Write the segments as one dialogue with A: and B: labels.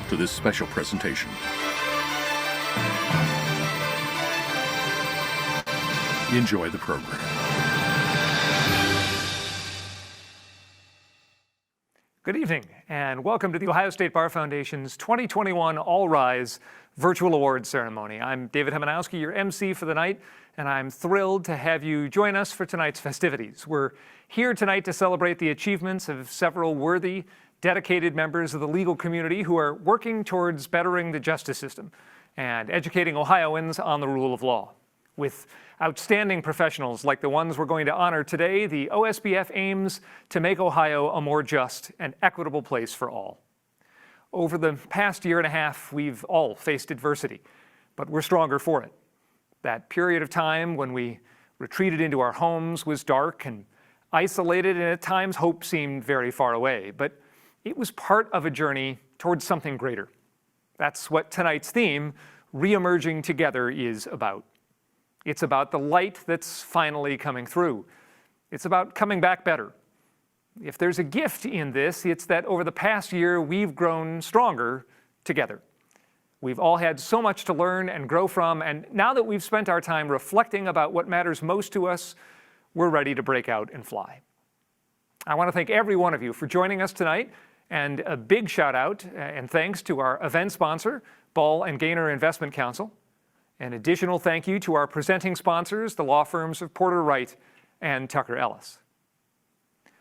A: to this special presentation. Enjoy the program.
B: Good evening, and welcome to the Ohio State Bar Foundation's 2021 All Rise Virtual Awards Ceremony. I'm David Hemanowski, your MC for the night, and I'm thrilled to have you join us for tonight's festivities. We're here tonight to celebrate the achievements of several worthy, dedicated members of the legal community who are working towards bettering the justice system and educating Ohioans on the rule of law. With outstanding professionals like the ones we're going to honor today, the OSBF aims to make Ohio a more just and equitable place for all. Over the past year and a half, we've all faced adversity, but we're stronger for it. That period of time when we retreated into our homes was dark and isolated, and at times hope seemed very far away, but it was part of a journey towards something greater. That's what tonight's theme, Reemerging Together, is about. It's about the light that's finally coming through. It's about coming back better. If there's a gift in this, it's that over the past year, we've grown stronger together. We've all had so much to learn and grow from, and now that we've spent our time reflecting about what matters most to us, we're ready to break out and fly. I want to thank every one of you for joining us tonight, and a big shout out and thanks to our event sponsor, Ball and Gaynor Investment Counsel. An additional thank you to our presenting sponsors, the law firms of Porter Wright and Tucker Ellis.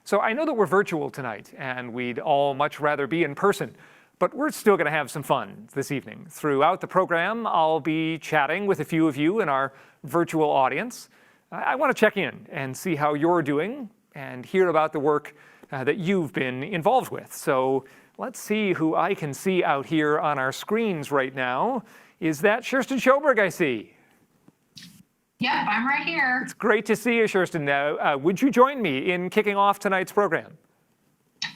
B: So I know that we're virtual tonight, and we'd all much rather be in person, but we're still going to have some fun this evening. Throughout the program, I'll be chatting with a few of you in our virtual audience. I want to check in and see how you're doing and hear about the work that you've been involved with. So let's see who I can see out here on our screens right now. Is that Kirsten Schoberg I see?
C: Yep, I'm right here.
B: It's great to see you, Kirsten. Would you join me in kicking off tonight's program?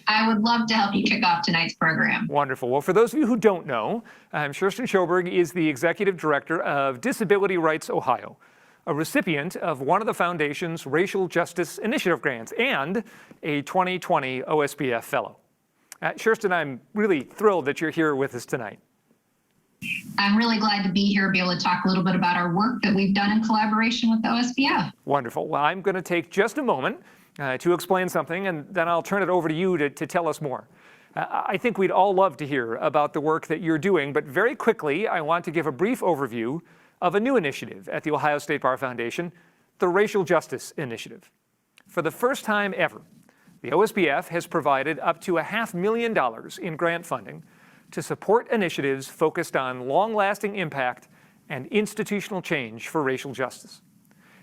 C: I would love to help you kick off tonight's program.
B: Wonderful. Well, for those of you who don't know, Kirsten Schoberg is the Executive Director of Disability Rights Ohio, a recipient of one of the Foundation's Racial Justice Initiative grants and a 2020 OSBF Fellow. Kirsten, I'm really thrilled that you're here with us tonight.
C: I'm really glad to be here, be able to talk a little bit about our work that we've done in collaboration with the OSBF.
B: Wonderful. Well, I'm going to take just a moment to explain something, and then I'll turn it over to you to tell us more. I think we'd all love to hear about the work that you're doing, but very quickly, I want to give a brief overview of a new initiative at the Ohio State Bar Foundation, the Racial Justice Initiative. For the first time ever, the OSBF has provided up to $500,000 in grant funding to support initiatives focused on long-lasting impact and institutional change for racial justice.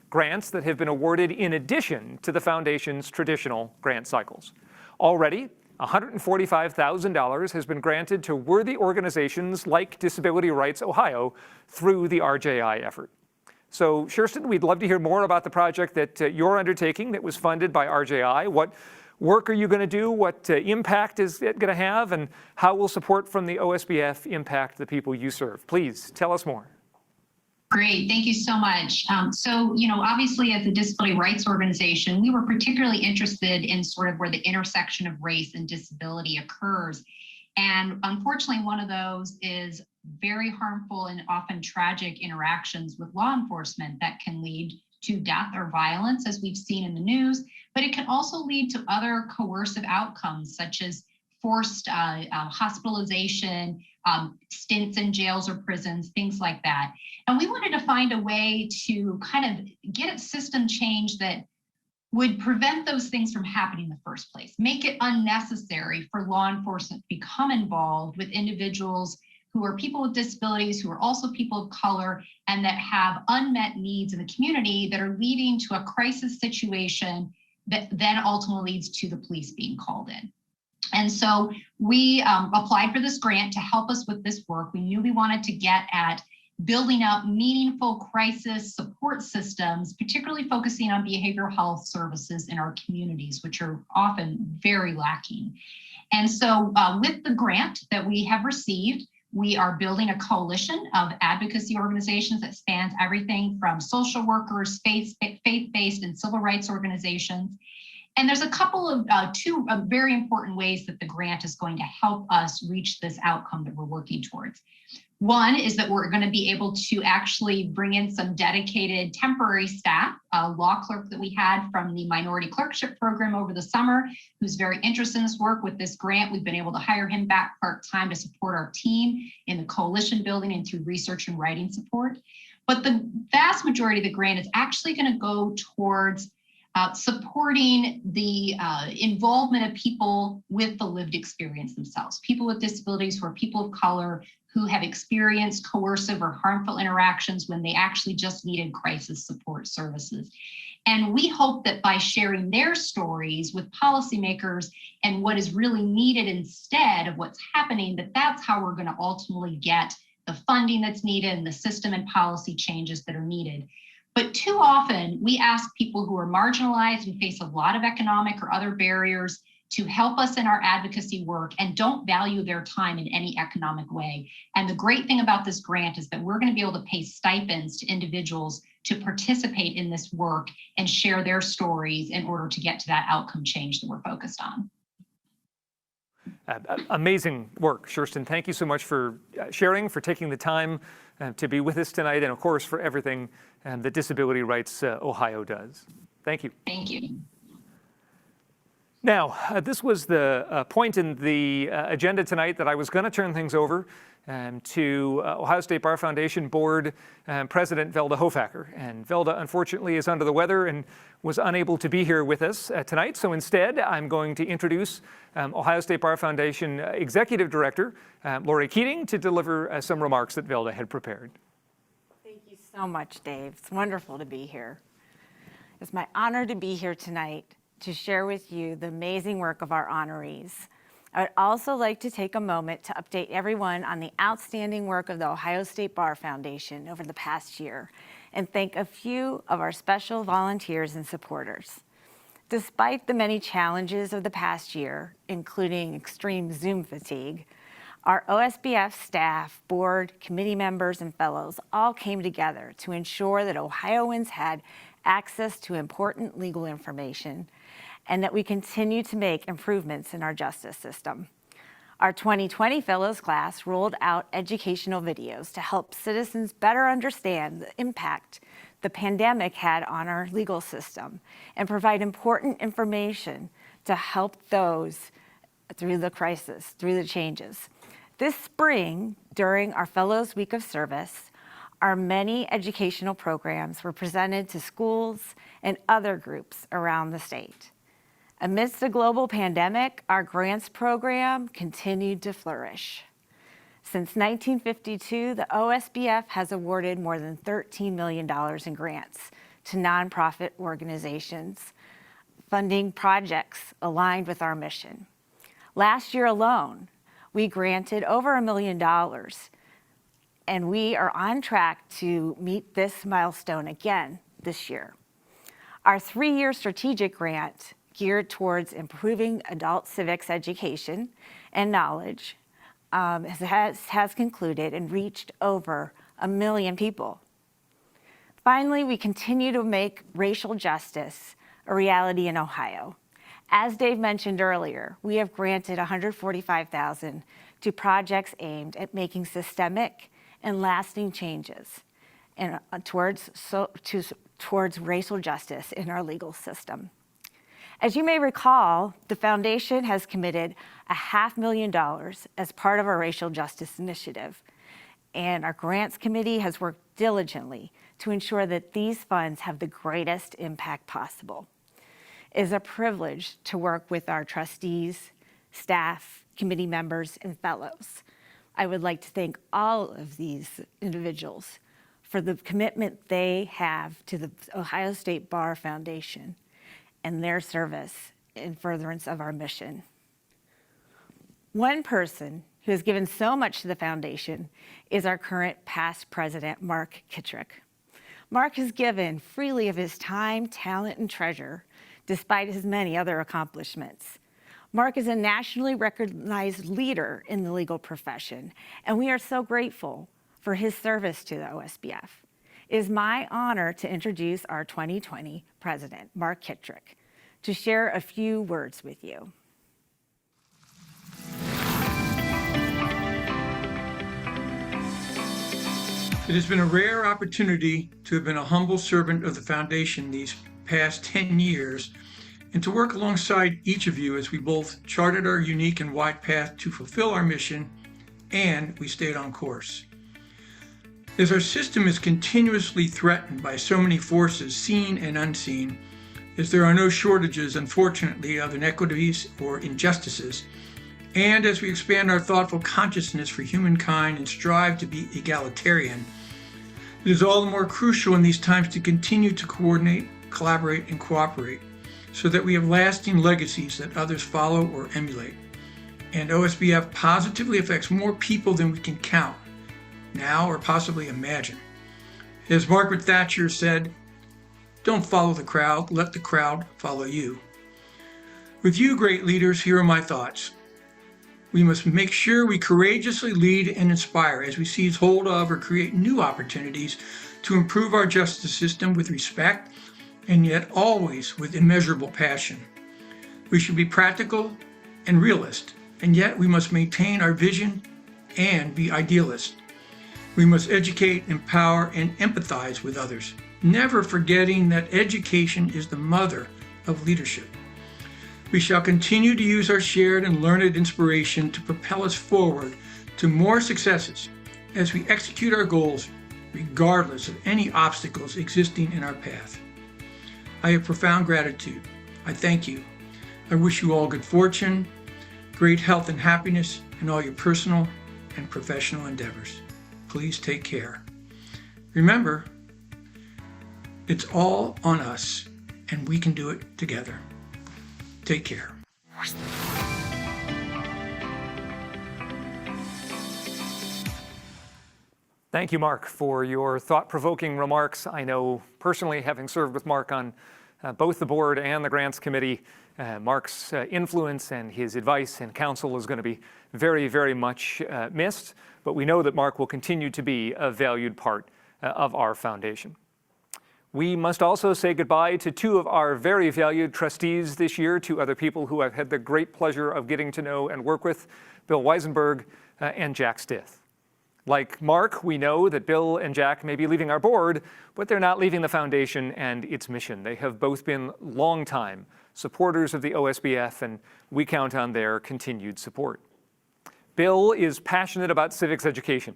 B: Grants that have been awarded in addition to the Foundation's traditional grant cycles. Already, $145,000 has been granted to worthy organizations like Disability Rights Ohio through the RJI effort. So, Kirsten, we'd love to hear more about the project that you're undertaking that was funded by RJI. What work are you going to do? What impact is it going to have? And how will support from the OSBF impact the people you serve? Please tell us more.
C: Great, thank you so much. Obviously as a disability rights organization, we were particularly interested in sort of where the intersection of race and disability occurs. And unfortunately, one of those is very harmful and often tragic interactions with law enforcement that can lead to death or violence, as we've seen in the news, but it can also lead to other coercive outcomes, such as forced hospitalization, stints in jails or prisons, things like that. And we wanted to find a way to kind of get a system change that would prevent those things from happening in the first place, make it unnecessary for law enforcement to become involved with individuals who are people with disabilities, who are also people of color, and that have unmet needs in the community that are leading to a crisis situation that then ultimately leads to the police being called in. And so we applied for this grant to help us with this work. We knew we wanted to get at building up meaningful crisis support systems, particularly focusing on behavioral health services in our communities, which are often very lacking. And so with the grant that we have received, we are building a coalition of advocacy organizations that spans everything from social workers, faith-based and civil rights organizations. And there's a couple of two very important ways that the grant is going to help us reach this outcome that we're working towards. One is that we're going to be able to actually bring in some dedicated temporary staff, a law clerk that we had from the minority clerkship program over the summer, who's very interested in this work. With this grant, we've been able to hire him back part-time to support our team in the coalition building and through research and writing support. But the vast majority of the grant is actually going to go towards supporting the involvement of people with the lived experience themselves, people with disabilities who are people of color, who have experienced coercive or harmful interactions when they actually just needed crisis support services. And we hope that by sharing their stories with policymakers and what is really needed instead of what's happening, that's how we're going to ultimately get the funding that's needed and the system and policy changes that are needed. But too often we ask people who are marginalized and face a lot of economic or other barriers to help us in our advocacy work and don't value their time in any economic way. And the great thing about this grant is that we're going to be able to pay stipends to individuals to participate in this work and share their stories in order to get to that outcome change that we're focused on.
B: Amazing work, Kirsten. Thank you so much for sharing, for taking the time to be with us tonight, and of course for everything that Disability Rights Ohio does. Thank you.
C: Thank you.
B: Now, this was the point in the agenda tonight that I was going to turn things over to Ohio State Bar Foundation Board President Velda Hofacker. And Velda, unfortunately, is under the weather and was unable to be here with us tonight. So instead, I'm going to introduce Ohio State Bar Foundation Executive Director Lori Keating to deliver some remarks that Velda had prepared.
D: Thank you so much, Dave. It's wonderful to be here. It's my honor to be here tonight to share with you the amazing work of our honorees. I would also like to take a moment to update everyone on the outstanding work of the Ohio State Bar Foundation over the past year and thank a few of our special volunteers and supporters. Despite the many challenges of the past year, including extreme Zoom fatigue, our OSBF staff, board, committee members, and fellows all came together to ensure that Ohioans had access to important legal information and that we continue to make improvements in our justice system. Our 2020 Fellows class rolled out educational videos to help citizens better understand the impact the pandemic had on our legal system and provide important information to help those through the crisis, through the changes. This spring, during our Fellows Week of Service, our many educational programs were presented to schools and other groups around the state. Amidst the global pandemic, our grants program continued to flourish. Since 1952, the OSBF has awarded more than $13 million in grants to nonprofit organizations, funding projects aligned with our mission. Last year alone, we granted over $1 million, and we are on track to meet this milestone again this year. Our 3-year strategic grant geared towards improving adult civics education and knowledge has concluded and reached over 1 million people. Finally, we continue to make racial justice a reality in Ohio. As Dave mentioned earlier, we have granted $145,000 to projects aimed at making systemic and lasting changes towards racial justice in our legal system. As you may recall, the foundation has committed $500,000 as part of our racial justice initiative, and our grants committee has worked diligently to ensure that these funds have the greatest impact possible. It is a privilege to work with our trustees, staff, committee members, and fellows. I would like to thank all of these individuals for the commitment they have to the Ohio State Bar Foundation and their service in furtherance of our mission. One person who has given so much to the foundation is our current past president, Mark Kittrick. Mark has given freely of his time, talent, and treasure, despite his many other accomplishments. Mark is a nationally recognized leader in the legal profession, and we are so grateful for his service to the OSBF. It is my honor to introduce our 2020 president, Mark Kittrick, to share a few words with you.
E: It has been a rare opportunity to have been a humble servant of the Foundation these past 10 years and to work alongside each of you as we both charted our unique and wide path to fulfill our mission and we stayed on course. As our system is continuously threatened by so many forces, seen and unseen, as there are no shortages, unfortunately, of inequities or injustices, and as we expand our thoughtful consciousness for humankind and strive to be egalitarian, it is all the more crucial in these times to continue to coordinate, collaborate, and cooperate so that we have lasting legacies that others follow or emulate. And OSBF positively affects more people than we can count now or possibly imagine. As Margaret Thatcher said, "Don't follow the crowd, let the crowd follow you." With you, great leaders, here are my thoughts. We must make sure we courageously lead and inspire as we seize hold of or create new opportunities to improve our justice system with respect and yet always with immeasurable passion. We should be practical and realist, and yet we must maintain our vision and be idealist. We must educate, empower, and empathize with others, never forgetting that education is the mother of leadership. We shall continue to use our shared and learned inspiration to propel us forward to more successes as we execute our goals, regardless of any obstacles existing in our path. I have profound gratitude. I thank you. I wish you all good fortune, great health and happiness in all your personal and professional endeavors. Please take care. Remember, it's all on us, and we can do it together. Take care.
B: Thank you, Mark, for your thought-provoking remarks. I know personally, having served with Mark on both the board and the grants committee, Mark's influence and his advice and counsel is going to be very, very much missed, but we know that Mark will continue to be a valued part of our foundation. We must also say goodbye to two of our very valued trustees this year, two other people who I've had the great pleasure of getting to know and work with, Bill Weisenberg and Jack Stith. Like Mark, we know that Bill and Jack may be leaving our board, but they're not leaving the foundation and its mission. They have both been longtime supporters of the OSBF, and we count on their continued support. Bill is passionate about civics education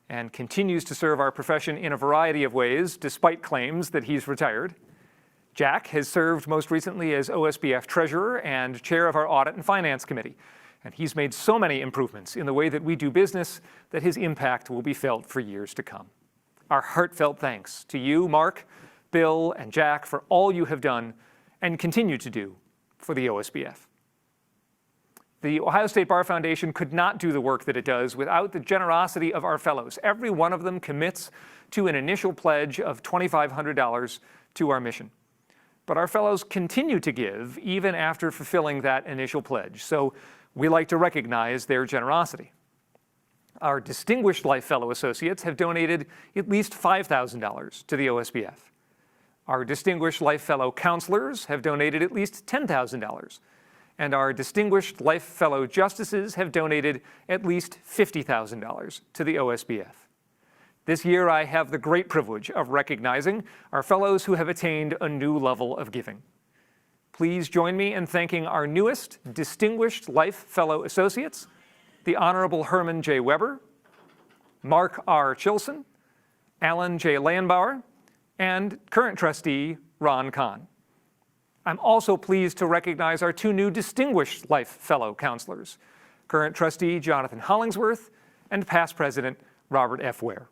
B: and continues to serve our profession in a variety of ways, despite claims that he's retired. Jack has served most recently as OSBF treasurer and chair of our audit and finance committee. And he's made so many improvements in the way that we do business that his impact will be felt for years to come. Our heartfelt thanks to you, Mark, Bill, and Jack for all you have done and continue to do for the OSBF. The Ohio State Bar Foundation could not do the work that it does without the generosity of our fellows. Every one of them commits to an initial pledge of $2,500 to our mission. But our fellows continue to give even after fulfilling that initial pledge. So we like to recognize their generosity. Our Distinguished Life Fellow Associates have donated at least $5,000 to the OSBF. Our Distinguished Life Fellow Counselors have donated at least $10,000. And our Distinguished Life Fellow Justices have donated at least $50,000 to the OSBF. This year, I have the great privilege of recognizing our fellows who have attained a new level of giving. Please join me in thanking our newest Distinguished Life Fellow Associates, the Honorable Herman J. Weber, Mark R. Chilson, Alan J. Landbauer, and current trustee Ron Kahn. I'm also pleased to recognize our two new Distinguished Life Fellow Counselors, current trustee Jonathan Hollingsworth and past president Robert F. Ware.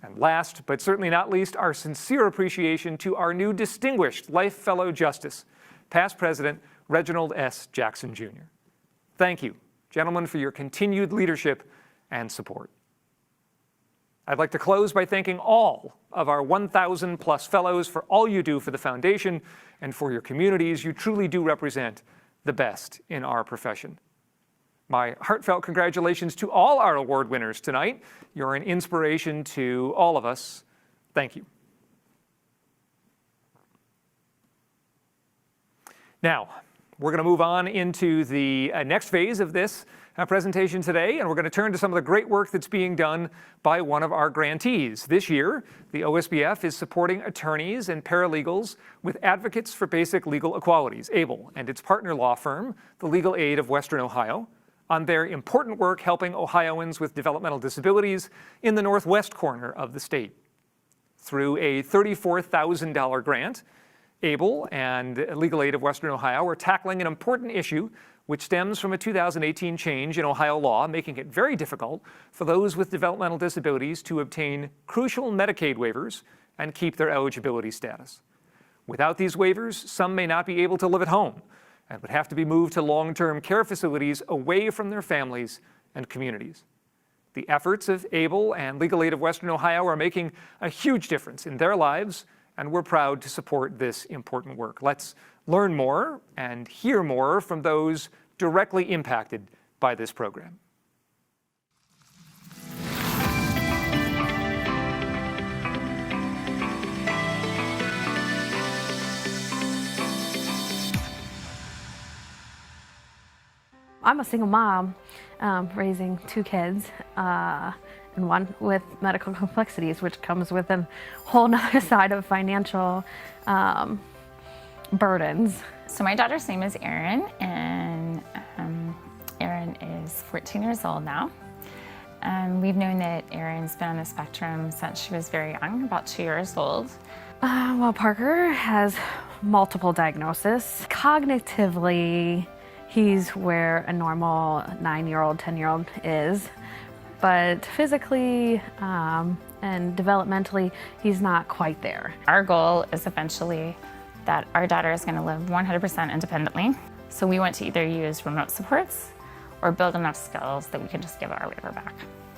B: And last, but certainly not least, our sincere appreciation to our new Distinguished Life Fellow Justice, past President Reginald S. Jackson, Jr. Thank you, gentlemen, for your continued leadership and support. I'd like to close by thanking all of our 1,000 plus fellows for all you do for the foundation and for your communities. You truly do represent the best in our profession. My heartfelt congratulations to all our award winners tonight. You're an inspiration to all of us. Thank you. Now, we're going to move on into the next phase of this presentation today, and we're going to turn to some of the great work that's being done by one of our grantees. This year, the OSBF is supporting attorneys and paralegals with Advocates for Basic Legal Equalities, ABLE, and its partner law firm, the Legal Aid of Western Ohio, on their important work helping Ohioans with developmental disabilities in the northwest corner of the state. Through a $34,000 grant, ABLE and Legal Aid of Western Ohio are tackling an important issue which stems from a 2018 change in Ohio law, making it very difficult for those with developmental disabilities to obtain crucial Medicaid waivers and keep their eligibility status. Without these waivers, some may not be able to live at home and would have to be moved to long-term care facilities away from their families and communities. The efforts of ABLE and Legal Aid of Western Ohio are making a huge difference in their lives, and we're proud to support this important work. Let's learn more and hear more from those directly impacted by this program.
F: I'm a single mom raising 2 kids, and one with medical complexities, which comes with a whole nother side of financial burdens.
G: So my daughter's name is Erin, and Erin is 14 years old now. We've known that Erin's been on the spectrum since she was very young, about 2 years old.
F: Well, Parker has multiple diagnoses. Cognitively, he's where a normal 9-year-old, 10-year-old is, but physically and developmentally, he's not quite there.
G: Our goal is eventually that our daughter is going to live 100% independently. So we want to either use remote supports or build enough skills that we can just give our waiver back.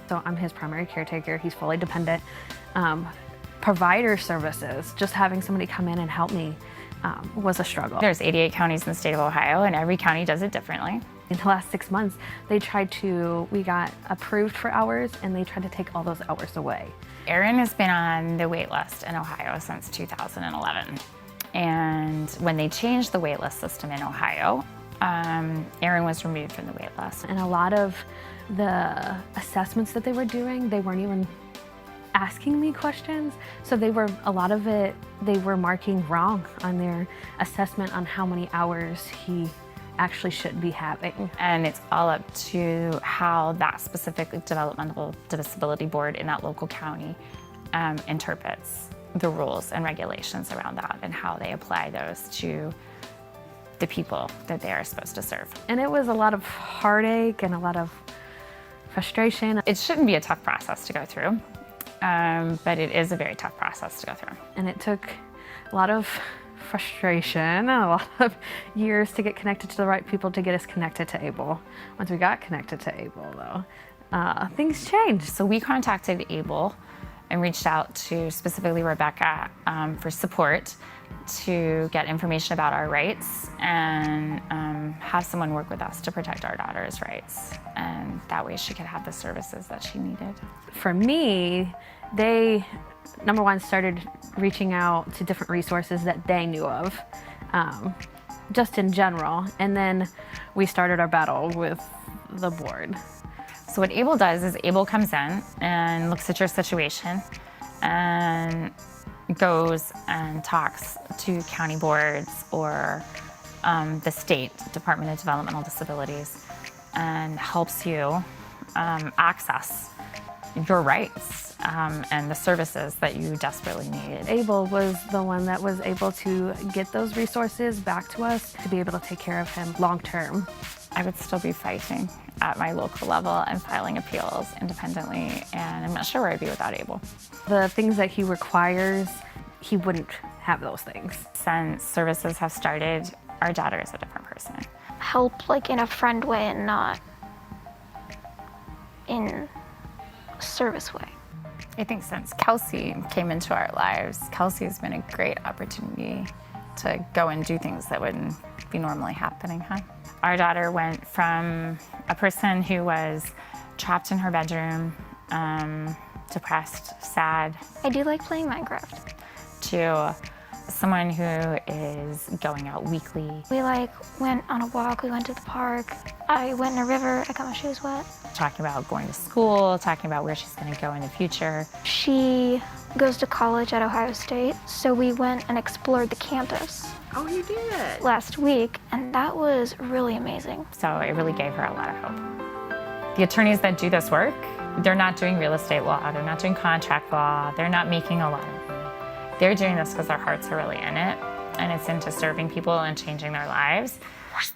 F: So I'm his primary caretaker. He's fully dependent. Provider services, just having somebody come in and help me was a struggle.
G: There's 88 counties in the state of Ohio, and every county does it differently.
F: In the last 6 months, we got approved for hours, and they tried to take all those hours away.
G: Erin has been on the wait list in Ohio since 2011. And when they changed the wait list system in Ohio, Erin was removed from the wait list.
F: And a lot of the assessments that they were doing, they weren't even asking me questions. So a lot of it, they were marking wrong on their assessment on how many hours he actually should be having.
G: And it's all up to how that specific developmental disability board in that local county interprets the rules and regulations around that and how they apply those to the people that they are supposed to serve.
F: And it was a lot of heartache and a lot of frustration.
G: It shouldn't be a tough process to go through, but it is a very tough process to go through.
F: And it took a lot of frustration, a lot of years to get connected to the right people to get us connected to ABLE. Once we got connected to ABLE, though, things changed.
G: So we contacted ABLE and reached out to specifically Rebecca for support to get information about our rights and have someone work with us to protect our daughter's rights. And that way she could have the services that she needed.
F: For me, they, number one, started reaching out to different resources that they knew of, just in general. And then we started our battle with the board.
G: So what ABLE does is ABLE comes in and looks at your situation and goes and talks to county boards or the state Department of Developmental Disabilities and helps you access your rights and the services that you desperately need.
F: ABLE was the one that was able to get those resources back to us to be able to take care of him long term.
G: I would still be fighting at my local level and filing appeals independently, and I'm not sure where I'd be without ABLE.
F: The things that he requires, he wouldn't have those things.
G: Since services have started, our daughter is a different person.
H: Help like in a friend way and not in a service way.
G: I think since Kelsey came into our lives, Kelsey has been a great opportunity to go and do things that wouldn't be normally happening, huh? Our daughter went from a person who was trapped in her bedroom, depressed, sad.
H: I do like playing Minecraft.
G: To someone who is going out weekly.
H: We went on a walk, we went to the park. I went in a river, I got my shoes wet.
G: Talking about going to school, talking about where she's going to go in the future.
H: She goes to college at Ohio State, so we went and explored the campus.
D: Oh, you did?
H: Last week, and that was really amazing.
G: So it really gave her a lot of hope. The attorneys that do this work, they're not doing real estate law, they're not doing contract law, they're not making a lot of money. They're doing this because their hearts are really in it, and it's into serving people and changing their lives.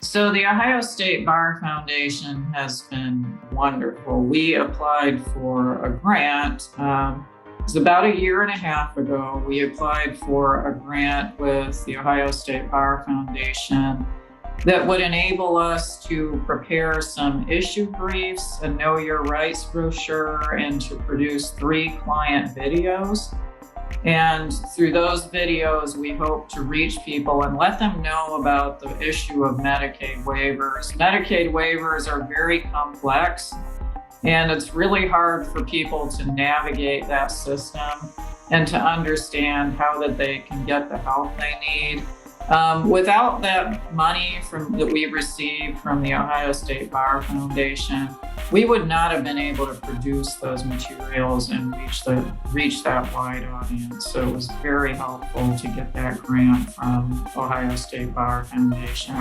I: So the Ohio State Bar Foundation has been wonderful. We applied for a grant. It was about a year and a half ago. We applied for a grant with the Ohio State Bar Foundation that would enable us to prepare some issue briefs, a Know Your Rights brochure, and to produce 3 client videos. And through those videos, we hope to reach people and let them know about the issue of Medicaid waivers. Medicaid waivers are very complex, and it's really hard for people to navigate that system and to understand how that they can get the help they need. Without that money that we received from the Ohio State Bar Foundation, we would not have been able to produce those materials and reach that wide audience. So it was very helpful to get that grant from Ohio State Bar Foundation.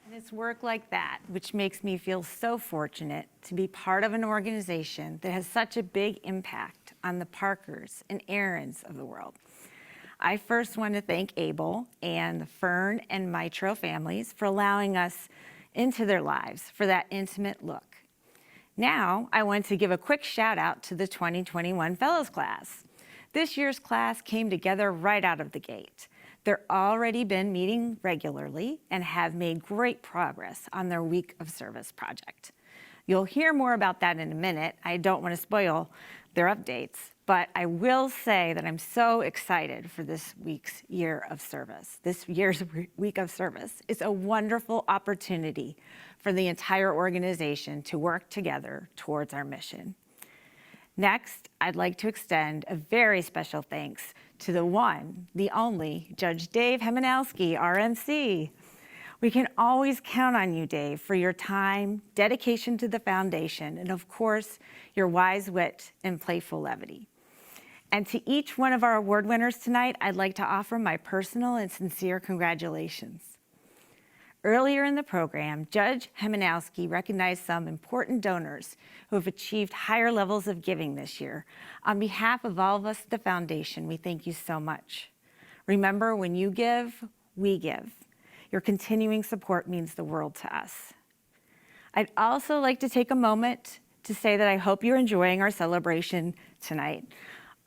D: And it's work like that which makes me feel so fortunate to be part of an organization that has such a big impact on the Parkers and Aarons of the world. I first want to thank Abel and the Fern and Mitro families for allowing us into their lives for that intimate look. Now, I want to give a quick shout out to the 2021 Fellows class. This year's class came together right out of the gate. They've already been meeting regularly and have made great progress on their Week of Service project. You'll hear more about that in a minute. I don't want to spoil their updates, but I will say that I'm so excited for this year's Week of Service. It's a wonderful opportunity for the entire organization to work together towards our mission. Next, I'd like to extend a very special thanks to the one, the only, Judge Dave Hemanowski, RMC. We can always count on you, Dave, for your time, dedication to the foundation, and of course, your wise wit and playful levity. And to each one of our award winners tonight, I'd like to offer my personal and sincere congratulations. Earlier in the program, Judge Hemanowski recognized some important donors who have achieved higher levels of giving this year. On behalf of all of us at the foundation, we thank you so much. Remember, when you give, we give. Your continuing support means the world to us. I'd also like to take a moment to say that I hope you're enjoying our celebration tonight.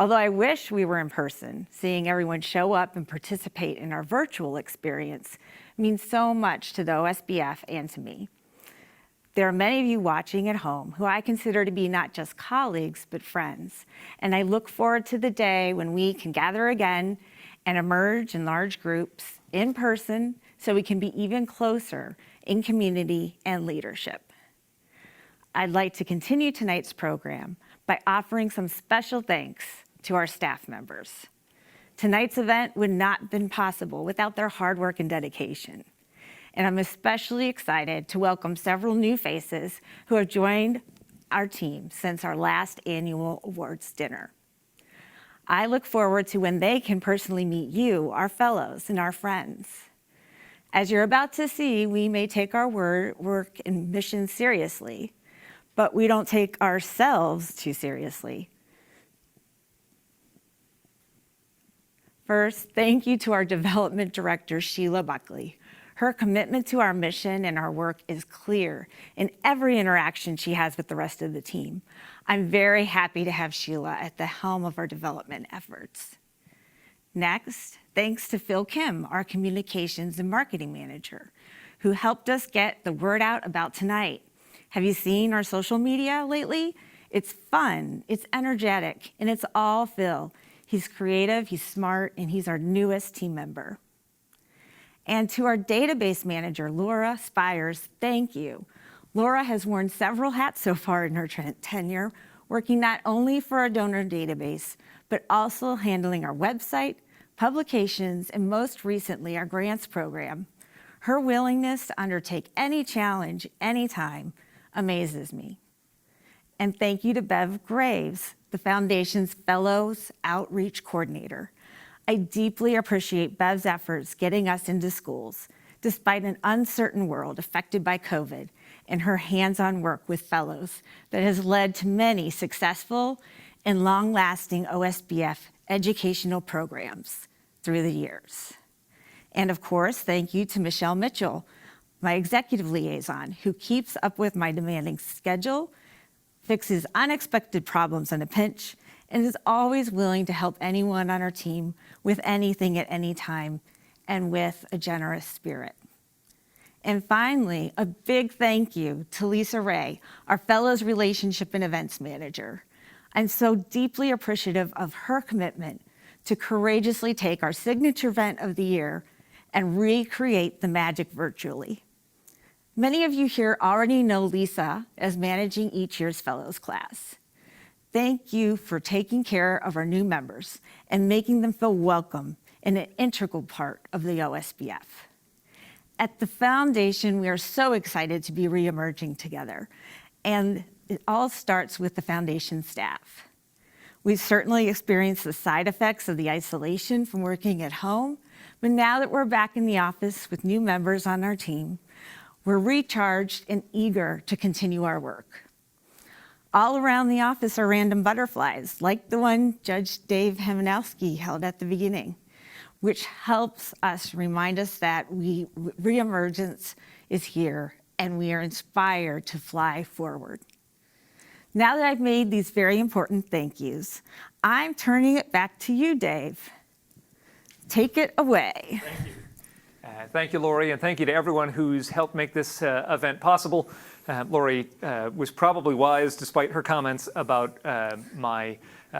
D: Although I wish we were in person, seeing everyone show up and participate in our virtual experience means so much to the OSBF and to me. There are many of you watching at home who I consider to be not just colleagues, but friends. And I look forward to the day when we can gather again and emerge in large groups in person so we can be even closer in community and leadership. I'd like to continue tonight's program by offering some special thanks to our staff members. Tonight's event would not have been possible without their hard work and dedication. And I'm especially excited to welcome several new faces who have joined our team since our last annual awards dinner. I look forward to when they can personally meet you, our fellows, and our friends. As you're about to see, we may take our work and mission seriously, but we don't take ourselves too seriously. First, thank you to our development director, Sheila Buckley. Her commitment to our mission and our work is clear in every interaction she has with the rest of the team. I'm very happy to have Sheila at the helm of our development efforts. Next, thanks to Phil Kim, our communications and marketing manager, who helped us get the word out about tonight. Have you seen our social media lately? It's fun, it's energetic, and it's all Phil. He's creative, he's smart, and he's our newest team member. And to our database manager, Laura Spires, thank you. Laura has worn several hats so far in her tenure, working not only for our donor database, but also handling our website, publications, and most recently, our grants program. Her willingness to undertake any challenge, anytime, amazes me. And thank you to Bev Graves, the Foundation's Fellows Outreach Coordinator. I deeply appreciate Bev's efforts getting us into schools, despite an uncertain world affected by COVID, and her hands-on work with fellows that has led to many successful and long-lasting OSBF educational programs through the years. And of course, thank you to Michelle Mitchell, my executive liaison, who keeps up with my demanding schedule, fixes unexpected problems in a pinch, and is always willing to help anyone on our team with anything at any time, and with a generous spirit. And finally, a big thank you to Lisa Ray, our Fellows Relationship and Events Manager. I'm so deeply appreciative of her commitment to courageously take our signature event of the year and recreate the magic virtually. Many of you here already know Lisa as managing each year's Fellows class. Thank you for taking care of our new members and making them feel welcome and an integral part of the OSBF. At the Foundation, we are so excited to be re-emerging together, and it all starts with the Foundation staff. We've certainly experienced the side effects of the isolation from working at home, but now that we're back in the office with new members on our team, we're recharged and eager to continue our work. All around the office are random butterflies, like the one Judge Dave Hemanowski held at the beginning, which helps us remind us that reemergence is here and we are inspired to fly forward. Now that I've made these very important thank yous, I'm turning it back to you, Dave. Take it away.
B: Thank you. Thank you, Lori, and thank you to everyone who's helped make this event possible. Lori was probably wise, despite her comments about my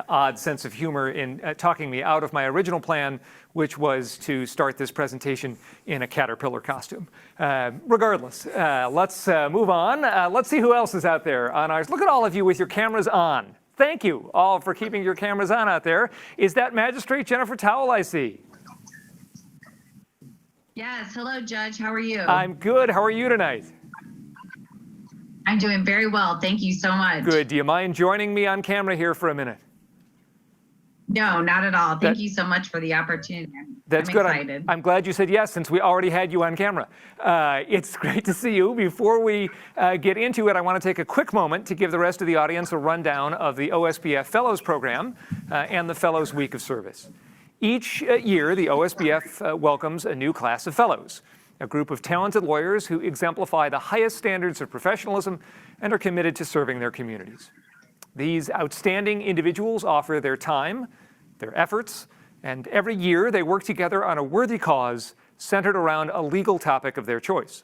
B: odd sense of humor in talking me out of my original plan, which was to start this presentation in a caterpillar costume. Regardless, let's move on. Let's see who else is out there on ours. Look at all of you with your cameras on. Thank you all for keeping your cameras on out there. Is that Magistrate Jennifer Towell I see?
J: Yes. Hello, Judge. How are you?
B: I'm good. How are you tonight?
J: I'm doing very well. Thank you so much.
B: Good. Do you mind joining me on camera here for a minute?
J: No, not at all. Thank you so much for the opportunity.
B: That's
J: I'm
B: good.
J: excited.
B: I'm glad you said yes, since we already had you on camera. It's great to see you. Before we get into it, I want to take a quick moment to give the rest of the audience a rundown of the OSBF Fellows Program and the Fellows Week of Service. Each year, the OSBF welcomes a new class of fellows, a group of talented lawyers who exemplify the highest standards of professionalism and are committed to serving their communities. These outstanding individuals offer their time, their efforts, and every year they work together on a worthy cause centered around a legal topic of their choice.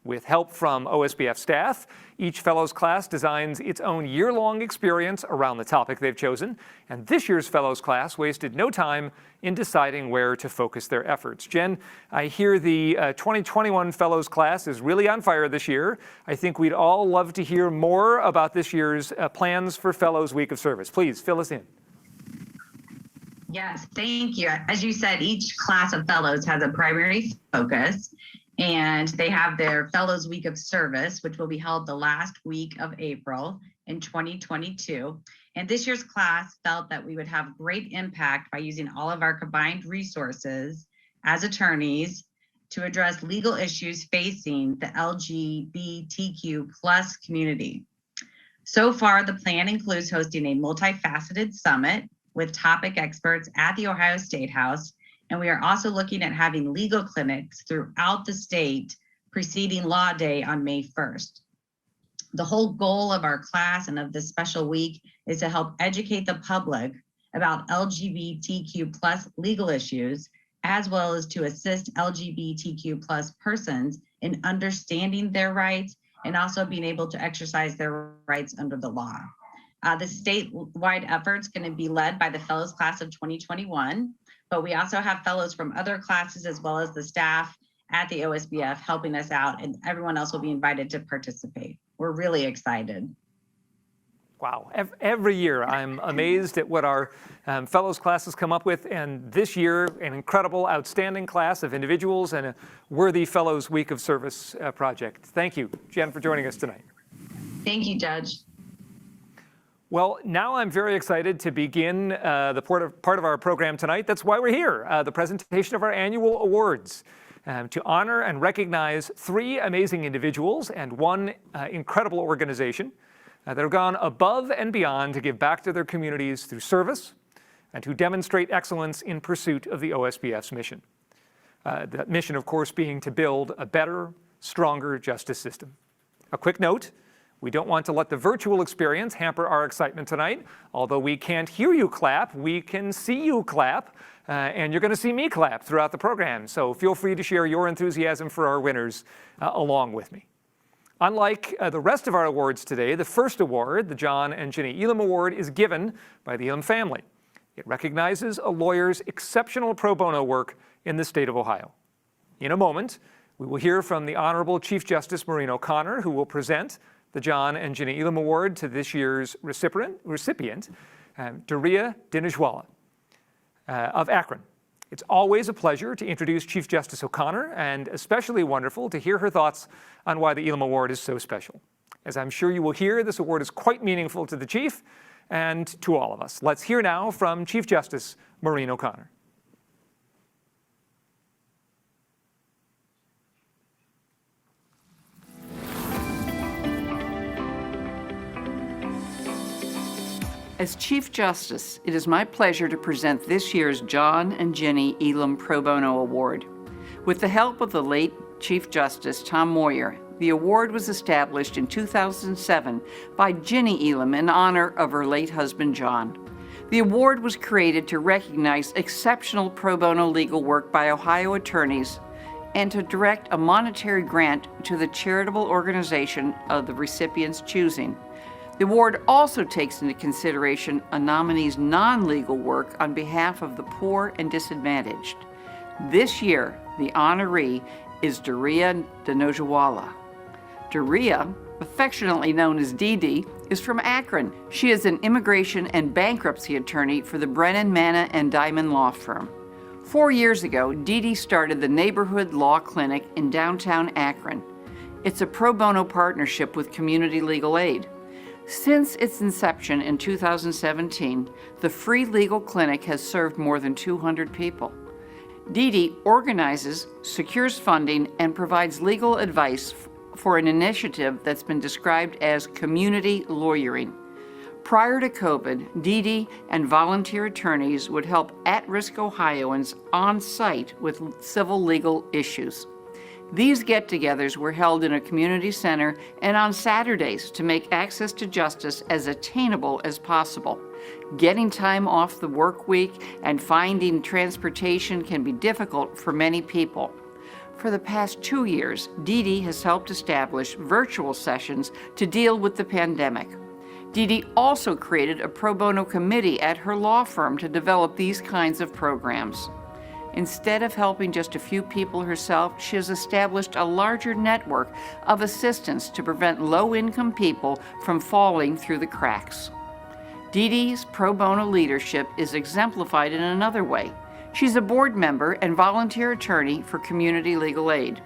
B: With help from OSBF staff, each Fellows class designs its own year-long experience around the topic they've chosen, and this year's Fellows class wasted no time in deciding where to focus their efforts. Jen, I hear the 2021 Fellows class is really on fire this year. I think we'd all love to hear more about this year's plans for Fellows Week of Service. Please fill us in.
J: Yes, thank you. As you said, each class of fellows has a primary focus, and they have their Fellows Week of Service, which will be held the last week of April in 2022. And this year's class felt that we would have great impact by using all of our combined resources as attorneys to address legal issues facing the LGBTQ+ community. So far, the plan includes hosting a multifaceted summit with topic experts at the Ohio State House. And we are also looking at having legal clinics throughout the state preceding Law Day on May 1st. The whole goal of our class and of this special week is to help educate the public about LGBTQ+ legal issues, as well as to assist LGBTQ+ persons in understanding their rights and also being able to exercise their rights under the law. The statewide effort's going to be led by the Fellows class of 2021, but we also have fellows from other classes as well as the staff at the OSBF helping us out, and everyone else will be invited to participate. We're really excited.
B: Wow. Every year I'm amazed at what our fellows classes come up with, and this year an incredible, outstanding class of individuals and a worthy Fellows Week of Service project. Thank you, Jen, for joining us tonight.
J: Thank you, Judge.
B: Well, now I'm very excited to begin the part of our program tonight. That's why we're here, the presentation of our annual awards. To honor and recognize 3 amazing individuals and 1 incredible organization that have gone above and beyond to give back to their communities through service and to demonstrate excellence in pursuit of the OSBF's mission. That mission, of course, being to build a better, stronger justice system. A quick note, we don't want to let the virtual experience hamper our excitement tonight. Although we can't hear you clap, we can see you clap, and you're going to see me clap throughout the program. So feel free to share your enthusiasm for our winners along with me. Unlike the rest of our awards today, the first award, the John and Ginny Elam Award, is given by the Elam family. It recognizes a lawyer's exceptional pro bono work in the state of Ohio. In a moment, we will hear from the Honorable Chief Justice Maureen O'Connor, who will present the John and Ginny Elam Award to this year's recipient, Duriya Dhinojwala of Akron. It's always a pleasure to introduce Chief Justice O'Connor, and especially wonderful to hear her thoughts on why the Elam Award is so special. As I'm sure you will hear, this award is quite meaningful to the Chief and to all of us. Let's hear now from Chief Justice Maureen O'Connor.
K: As Chief Justice, it is my pleasure to present this year's John and Ginny Elam Pro Bono Award. With the help of the late Chief Justice Tom Moyer, the award was established in 2007 by Ginny Elam in honor of her late husband, John. The award was created to recognize exceptional pro bono legal work by Ohio attorneys and to direct a monetary grant to the charitable organization of the recipient's choosing. The award also takes into consideration a nominee's non-legal work on behalf of the poor and disadvantaged. This year, the honoree is Duriya Dhinojwala. Duriya, affectionately known as Dee, is from Akron. She is an immigration and bankruptcy attorney for the Brennan, Manna, and Diamond law firm. 4 years ago, Dee started the Neighborhood Law Clinic in downtown Akron. It's a pro bono partnership with Community Legal Aid. Since its inception in 2017, the free legal clinic has served more than 200 people. Dee organizes, secures funding, and provides legal advice for an initiative that's been described as community lawyering. Prior to COVID, Dee and volunteer attorneys would help at-risk Ohioans on site with civil legal issues. These get-togethers were held in a community center and on Saturdays to make access to justice as attainable as possible. Getting time off the work week and finding transportation can be difficult for many people. For the past 2 years, Dee has helped establish virtual sessions to deal with the pandemic. Dee also created a pro bono committee at her law firm to develop these kinds of programs. Instead of helping just a few people herself, she has established a larger network of assistance to prevent low-income people from falling through the cracks. Dee's pro bono leadership is exemplified in another way. She's a board member and volunteer attorney for Community Legal Aid.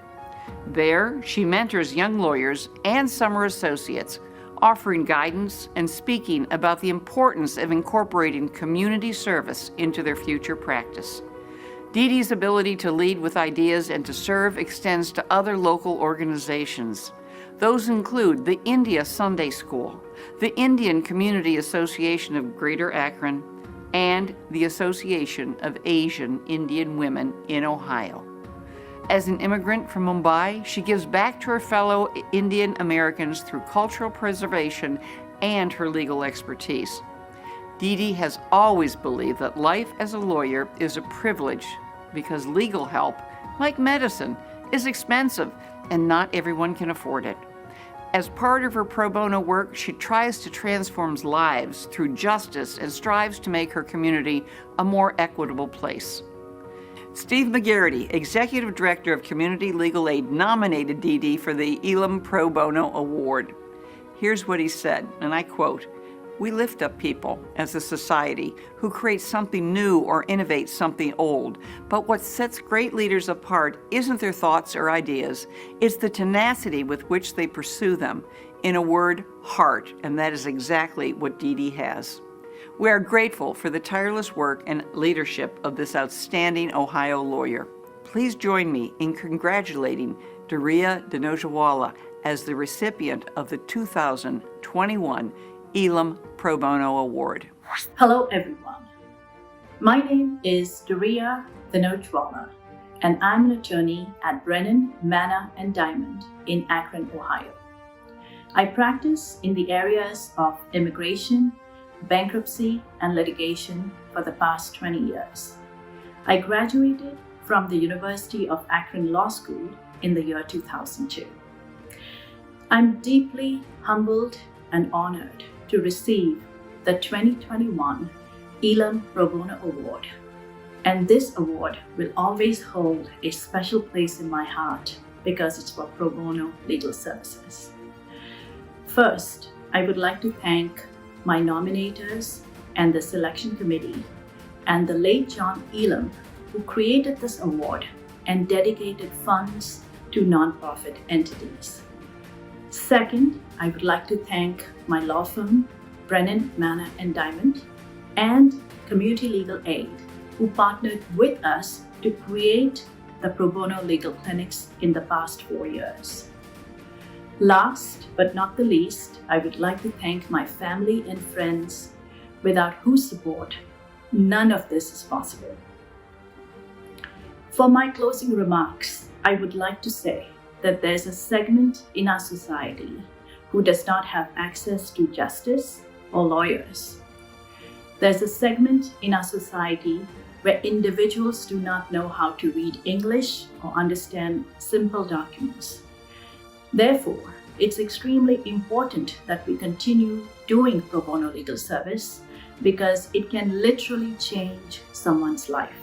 K: There, she mentors young lawyers and summer associates, offering guidance and speaking about the importance of incorporating community service into their future practice. Dee's ability to lead with ideas and to serve extends to other local organizations. Those include the India Sunday School, the Indian Community Association of Greater Akron, and the Association of Asian Indian Women in Ohio. As an immigrant from Mumbai, she gives back to her fellow Indian Americans through cultural preservation and her legal expertise. Dee has always believed that life as a lawyer is a privilege because legal help, like medicine, is expensive and not everyone can afford it. As part of her pro bono work, she tries to transform lives through justice and strives to make her community a more equitable place. Steve McGarity, Executive Director of Community Legal Aid, nominated Dee for the Elam Pro Bono Award. Here's what he said, and I quote, We lift up people as a society who create something new or innovate something old. But what sets great leaders apart isn't their thoughts or ideas, it's the tenacity with which they pursue them. In a word, heart, and that is exactly what Dee Dee has. We are grateful for the tireless work and leadership of this outstanding Ohio lawyer. Please join me in congratulating Duriya Dhinojwala as the recipient of the 2021 Elam Pro Bono Award.
L: Hello everyone. My name is Duriya Dhinojwala, and I'm an attorney at Brennan, Manna & Diamond in Akron, Ohio. I practice in the areas of immigration, bankruptcy, and litigation for the past 20 years. I graduated from the University of Akron Law School in the year 2002. I'm deeply humbled and honored to receive the 2021 Elam Pro Bono Award. And this award will always hold a special place in my heart because it's for pro bono legal services. First, I would like to thank my nominators and the selection committee and the late John Elam, who created this award and dedicated funds to nonprofit entities. Second, I would like to thank my law firm, Brennan, Manna & Diamond, and Community Legal Aid, who partnered with us to create the pro bono legal clinics in the past 4 years. Last but not the least, I would like to thank my family and friends, without whose support none of this is possible. For my closing remarks, I would like to say that there's a segment in our society who does not have access to justice or lawyers. There's a segment in our society where individuals do not know how to read English or understand simple documents. Therefore, it's extremely important that we continue doing pro bono legal service because it can literally change someone's life.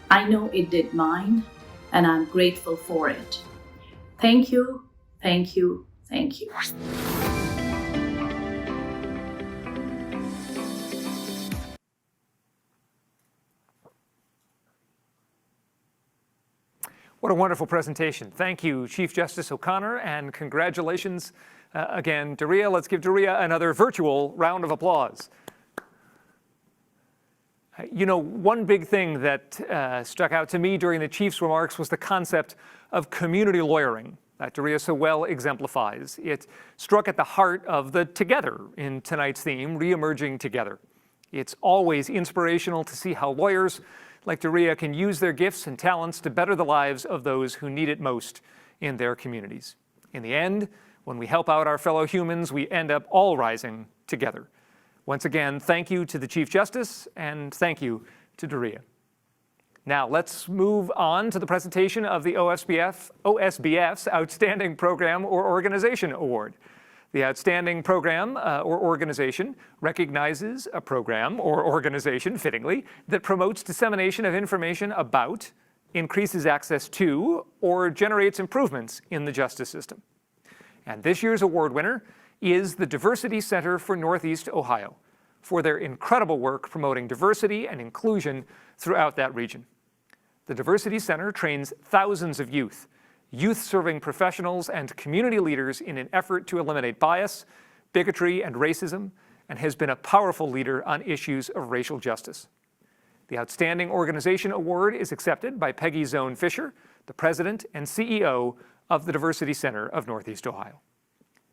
L: I know it did mine, and I'm grateful for it. Thank you, thank you, thank you.
B: What a wonderful presentation. Thank you, Chief Justice O'Connor, and congratulations again, Duriya. Let's give Duriya another virtual round of applause. You know, one big thing that struck out to me during the Chief's remarks was the concept of community lawyering that Duriya so well exemplifies. It struck at the heart of the together in tonight's theme, re-emerging together. It's always inspirational to see how lawyers like Duriya can use their gifts and talents to better the lives of those who need it most in their communities. In the end, when we help out our fellow humans, we end up all rising together. Once again, thank you to the Chief Justice, and thank you to Duriya. Now, let's move on to the presentation of the OSBF's Outstanding Program or Organization Award. The Outstanding Program or Organization recognizes a program or organization, fittingly, that promotes dissemination of information about, increases access to, or generates improvements in the justice system. And this year's award winner is the Diversity Center for Northeast Ohio for their incredible work promoting diversity and inclusion throughout that region. The Diversity Center trains thousands of youth-serving professionals, and community leaders in an effort to eliminate bias, bigotry, and racism, and has been a powerful leader on issues of racial justice. The Outstanding Organization Award is accepted by Peggy Zone Fisher, the President and CEO of the Diversity Center of Northeast Ohio.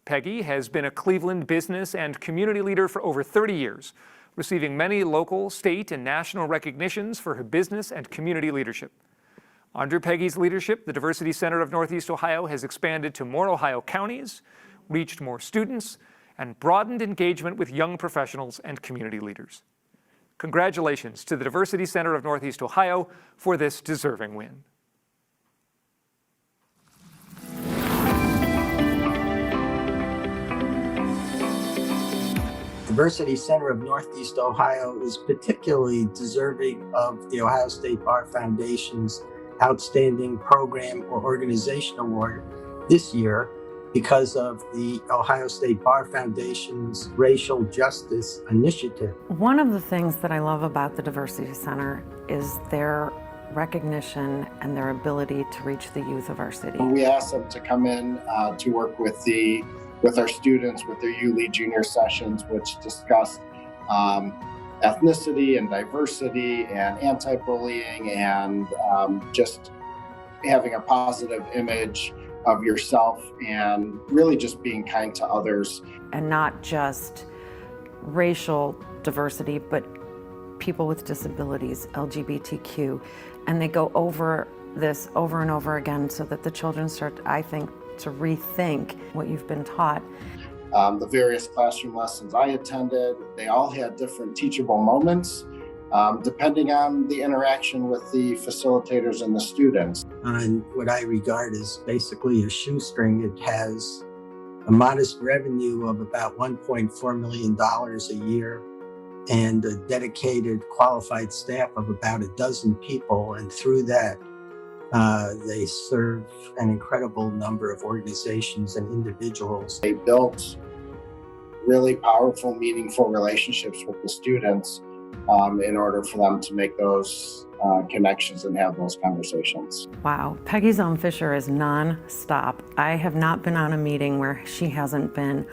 B: Peggy has been a Cleveland business and community leader for over 30 years, receiving many local, state, and national recognitions for her business and community leadership. Under Peggy's leadership, the Diversity Center of Northeast Ohio has expanded to more Ohio counties, reached more students, and broadened engagement with young professionals and community leaders. Congratulations to the Diversity Center of Northeast Ohio for this deserving win.
M: Diversity Center of Northeast Ohio is particularly deserving of the Ohio State Bar Foundation's Outstanding Program or Organization Award this year because of the Ohio State Bar Foundation's Racial Justice Initiative.
N: One of the things that I love about the Diversity Center is their recognition and their ability to reach the youth of our city.
O: We asked them to come in to work with our students with their U-Lead Junior sessions, which discussed ethnicity and diversity and anti-bullying and just having a positive image of yourself and really just being kind to others.
N: And not just racial diversity, but people with disabilities, LGBTQ. And they go over this over and over again so that the children start, I think, to rethink what you've been taught.
O: The various classroom lessons I attended, they all had different teachable moments, depending on the interaction with the facilitators and the students.
M: On what I regard as basically a shoestring, it has a modest revenue of about $1.4 million a year and a dedicated qualified staff of about 12 people. And through that, they serve an incredible number of organizations and individuals.
O: They built really powerful, meaningful relationships with the students in order for them to make those connections and have those conversations.
N: Wow, Peggy's Own Fisher is non-stop. I have not been on a meeting where she hasn't been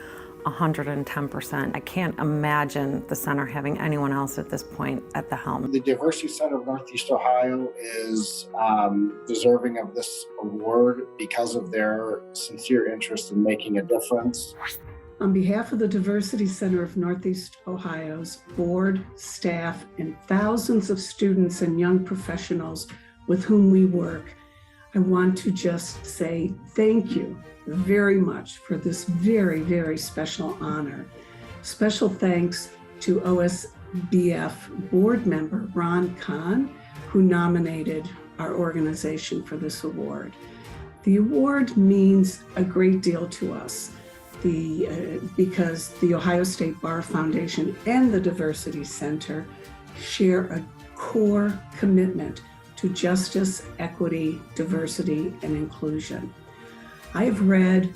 N: 110%. I can't imagine the center having anyone else at this point at the helm.
O: The Diversity Center of Northeast Ohio is deserving of this award because of their sincere interest in making a difference.
P: On behalf of the Diversity Center of Northeast Ohio's board, staff, and thousands of students and young professionals with whom we work, I want to just say thank you very much for this very, very special honor. Special thanks to OSBF board member Ron Kahn, who nominated our organization for this award. The award means a great deal to us because the Ohio State Bar Foundation and the Diversity Center share a core commitment to justice, equity, diversity, and inclusion. I've read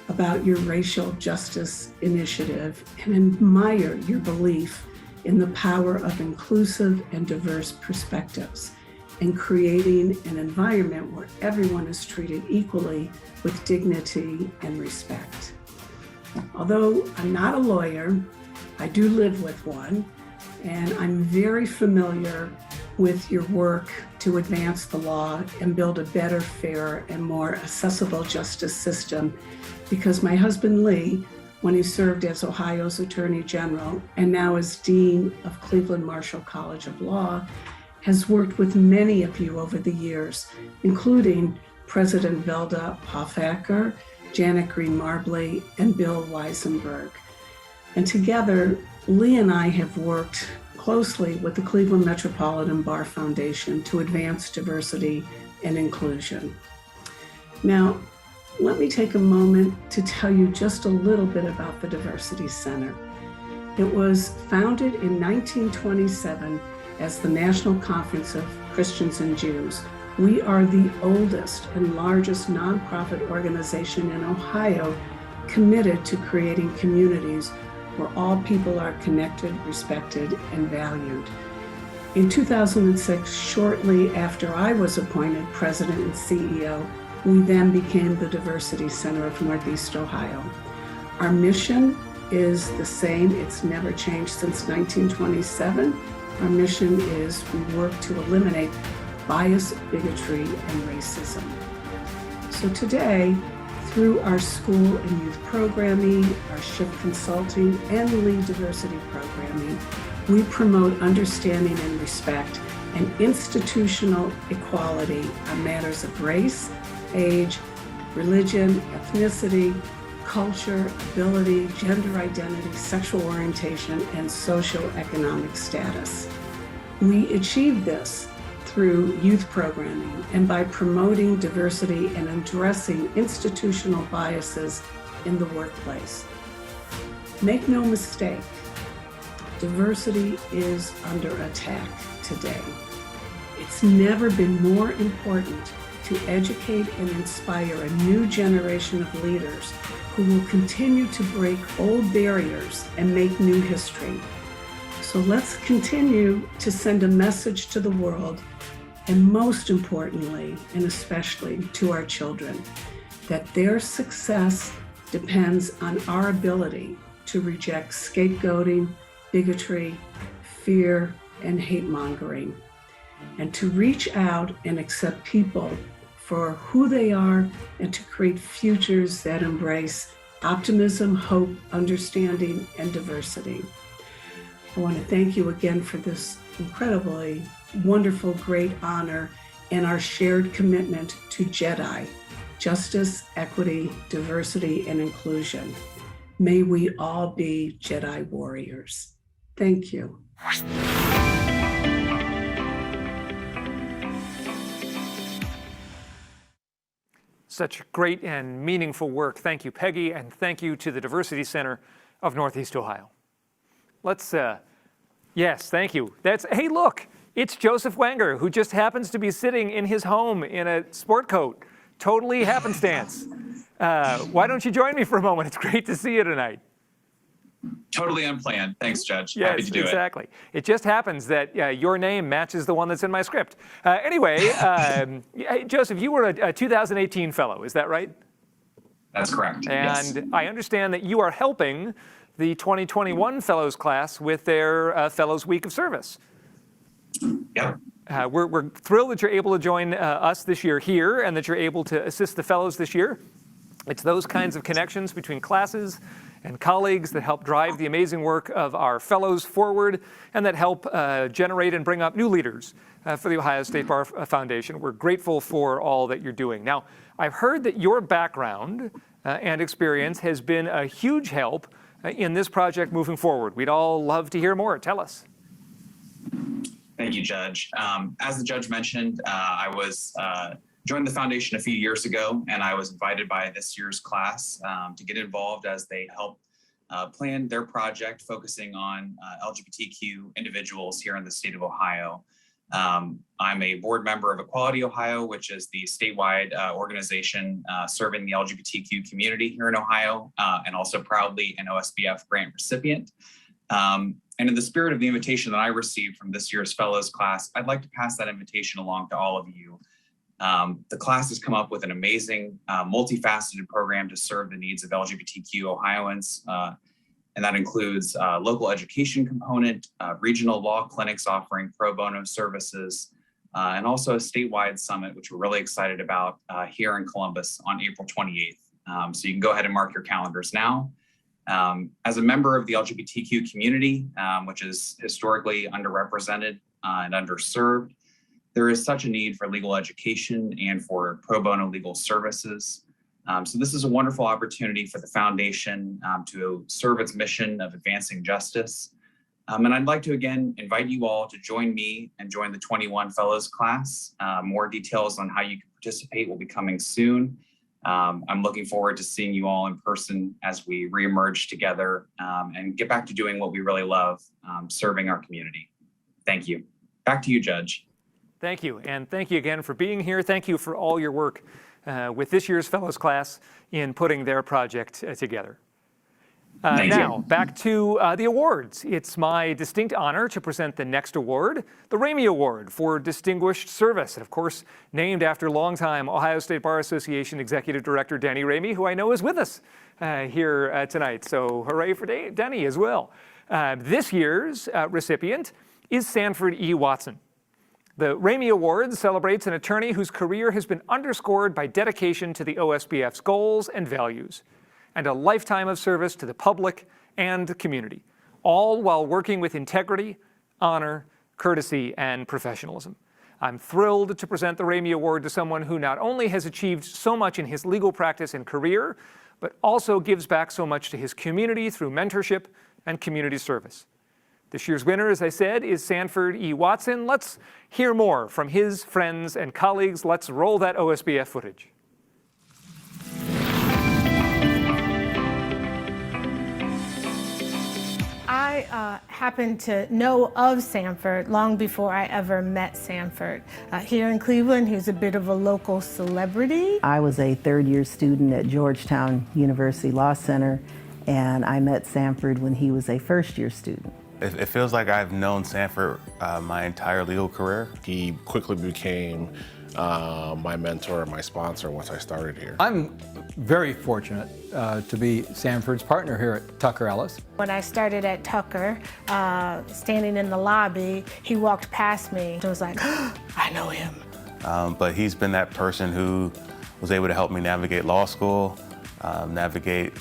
P: about your racial justice initiative and admire your belief in the power of inclusive and diverse perspectives and creating an environment where everyone is treated equally with dignity and respect. Although I'm not a lawyer, I do live with one, and I'm very familiar with your work to advance the law and build a better, fairer, and more accessible justice system because my husband Lee, when he served as Ohio's Attorney General and now as Dean of Cleveland Marshall College of Law, has worked with many of you over the years, including President Velda Hoffacker, Janet Green Marbley, and Bill Weisenberg. And together, Lee and I have worked closely with the Cleveland Metropolitan Bar Foundation to advance diversity and inclusion. Now, let me take a moment to tell you just a little bit about the Diversity Center. It was founded in 1927 as the National Conference of Christians and Jews. We are the oldest and largest nonprofit organization in Ohio committed to creating communities where all people are connected, respected, and valued. In 2006, shortly after I was appointed president and CEO, we then became the Diversity Center of Northeast Ohio. Our mission is the same. It's never changed since 1927. Our mission is we work to eliminate bias, bigotry, and racism. So today, through our school and youth programming, our shift consulting, and lead diversity programming, we promote understanding and respect and institutional equality on matters of race, age, religion, ethnicity, culture, ability, gender identity, sexual orientation, and socioeconomic status. We achieve this through youth programming and by promoting diversity and addressing institutional biases in the workplace. Make no mistake, diversity is under attack today. It's never been more important to educate and inspire a new generation of leaders who will continue to break old barriers and make new history. So let's continue to send a message to the world, and most importantly, and especially to our children, that their success depends on our ability to reject scapegoating, bigotry, fear, and hate-mongering, and to reach out and accept people for who they are, and to create futures that embrace optimism, hope, understanding, and diversity. I want to thank you again for this incredibly wonderful, great honor and our shared commitment to JEDI, justice, equity, diversity, and inclusion. May we all be JEDI warriors. Thank you.
B: Such great and meaningful work. Thank you, Peggy, and thank you to the Diversity Center of Northeast Ohio. Let's, yes, thank you. Hey, look, it's Joseph Wenger, who just happens to be sitting in his home in a sport coat. Totally happenstance. Why don't you join me for a moment? It's great to see you tonight.
Q: Totally unplanned. Thanks, Judge.
B: Yes,
Q: Happy to do
B: exactly. It just happens that your name matches the one that's in my script. Anyway, Joseph, you were a 2018 fellow, is that right?
Q: That's correct.
B: And
Q: yes.
B: I understand that you are helping the 2021 Fellows class with their Fellows Week of Service.
Q: Yeah.
B: We're thrilled that you're able to join us this year here and that you're able to assist the fellows this year. It's those kinds of connections between classes and colleagues that help drive the amazing work of our fellows forward and that help generate and bring up new leaders for the Ohio State Bar Foundation. We're grateful for all that you're doing. Now, I've heard that your background and experience has been a huge help in this project moving forward. We'd all love to hear more. Tell us.
Q: Thank you, Judge. As the judge mentioned, I was joined the foundation a few years ago, and I was invited by this year's class to get involved as they help plan their project focusing on LGBTQ individuals here in the state of Ohio. I'm a board member of Equality Ohio, which is the statewide organization serving the LGBTQ community here in Ohio, and also proudly an OSBF grant recipient. And in the spirit of the invitation that I received from this year's fellows class, I'd like to pass that invitation along to all of you. The class has come up with an amazing, multifaceted program to serve the needs of LGBTQ Ohioans. And that includes local education component, regional law clinics offering pro bono services, and also a statewide summit, which we're really excited about here in Columbus on April 28th. So you can go ahead and mark your calendars now. As a member of the LGBTQ community, which is historically underrepresented and underserved, there is such a need for legal education and for pro bono legal services. So this is a wonderful opportunity for the foundation to serve its mission of advancing justice. And I'd like to again invite you all to join me and join the 21 Fellows class. More details on how you can participate will be coming soon. I'm looking forward to seeing you all in person as we reemerge together and get back to doing what we really love, serving our community. Thank you. Back to you, Judge.
B: Thank you, and thank you again for being here. Thank you for all your work with this year's Fellows class in putting their project together. Now, back to the awards. It's my distinct honor to present the next award, the Ramey Award for Distinguished Service, and of course, named after longtime Ohio State Bar Association Executive Director Danny Ramey, who I know is with us here tonight. So hooray for Danny as well. This year's recipient is Sanford E. Watson. The Ramey Award celebrates an attorney whose career has been underscored by dedication to the OSBF's goals and values, and a lifetime of service to the public and the community, all while working with integrity, honor, courtesy, and professionalism. I'm thrilled to present the Ramey Award to someone who not only has achieved so much in his legal practice and career, but also gives back so much to his community through mentorship and community service. This year's winner, as I said, is Sanford E. Watson. Let's hear more from his friends and colleagues. Let's roll that OSBF footage.
R: I I happened to know of Sanford long before I ever met Sanford. Here in Cleveland, he's a bit of a local celebrity.
S: I was a third-year student at Georgetown University Law Center, and I met Sanford when he was a first-year student.
T: It feels like I've known Sanford my entire legal career.
U: He quickly became my mentor and my sponsor once I started here.
V: I'm very fortunate to be Sanford's partner here at Tucker Ellis.
R: When I started at Tucker, standing in the lobby, he walked past me and was like, I know him.
T: But he's been that person who was able to help me navigate law school, navigate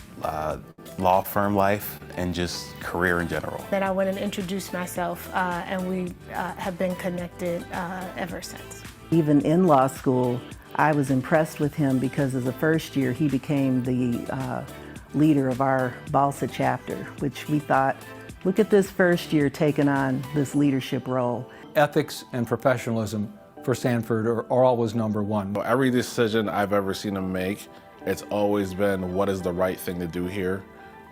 T: law firm life, and just career in general.
R: Then I went and introduced myself, and we have been connected ever since.
S: Even in law school, I was impressed with him because as a first year, he became the leader of our Balsa chapter, which we thought, look at this first year taking on this leadership role.
V: Ethics and professionalism for Sanford are always number one.
U: Every decision I've ever seen him make, it's always been what is the right thing to do here,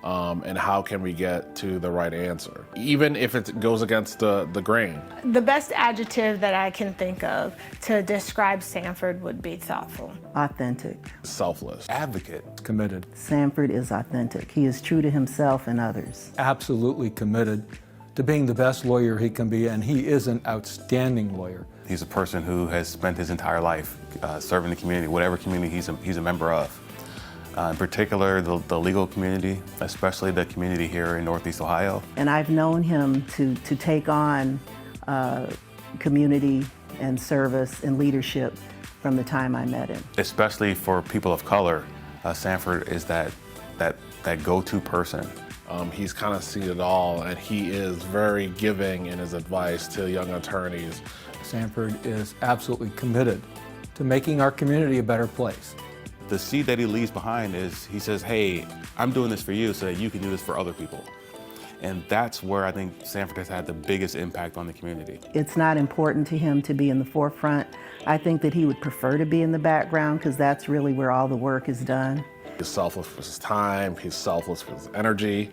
U: and how can we get to the right answer, even if it goes against the grain.
R: The best adjective that I can think of to describe Sanford would be thoughtful.
S: Authentic.
U: Selfless.
V: Advocate. Committed.
S: Sanford is authentic. He is true to himself and others.
V: Absolutely committed to being the best lawyer he can be, and he is an outstanding lawyer.
T: He's a person who has spent his entire life serving the community, whatever community he's a member of. In particular, the legal community, especially the community here in Northeast Ohio.
S: And I've known him to take on community and service and leadership from the time I met him.
T: Especially for people of color, Sanford is that go-to person.
U: He's kind of seen it all, and he is very giving in his advice to young attorneys.
V: Sanford is absolutely committed to making our community a better place.
T: The seed that he leaves behind is, he says, hey, I'm doing this for you so that you can do this for other people. And that's where I think Sanford has had the biggest impact on the community.
S: It's not important to him to be in the forefront. I think that he would prefer to be in the background because that's really where all the work is done.
U: He's selfless with his time, he's selfless with his energy,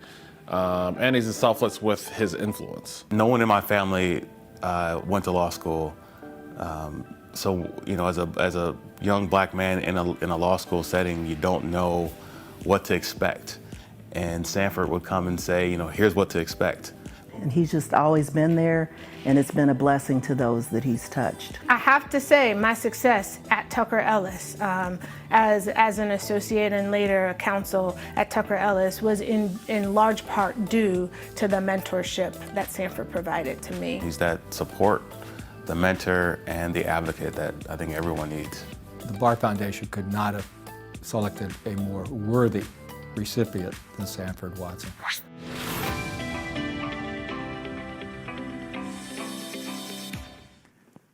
U: and he's selfless with his influence.
T: No one in my family went to law school. So, you know, as a young black man in a law school setting, you don't know what to expect. And Sanford would come and say, you know, here's what to expect.
S: And he's just always been there, and it's been a blessing to those that he's touched.
R: I have to say my success at Tucker Ellis as an associate and later a counsel at Tucker Ellis was in large part due to the mentorship that Sanford provided to me.
T: He's that support, the mentor, and the advocate that I think everyone needs.
V: The Bar Foundation could not have selected a more worthy recipient than Sanford Watson.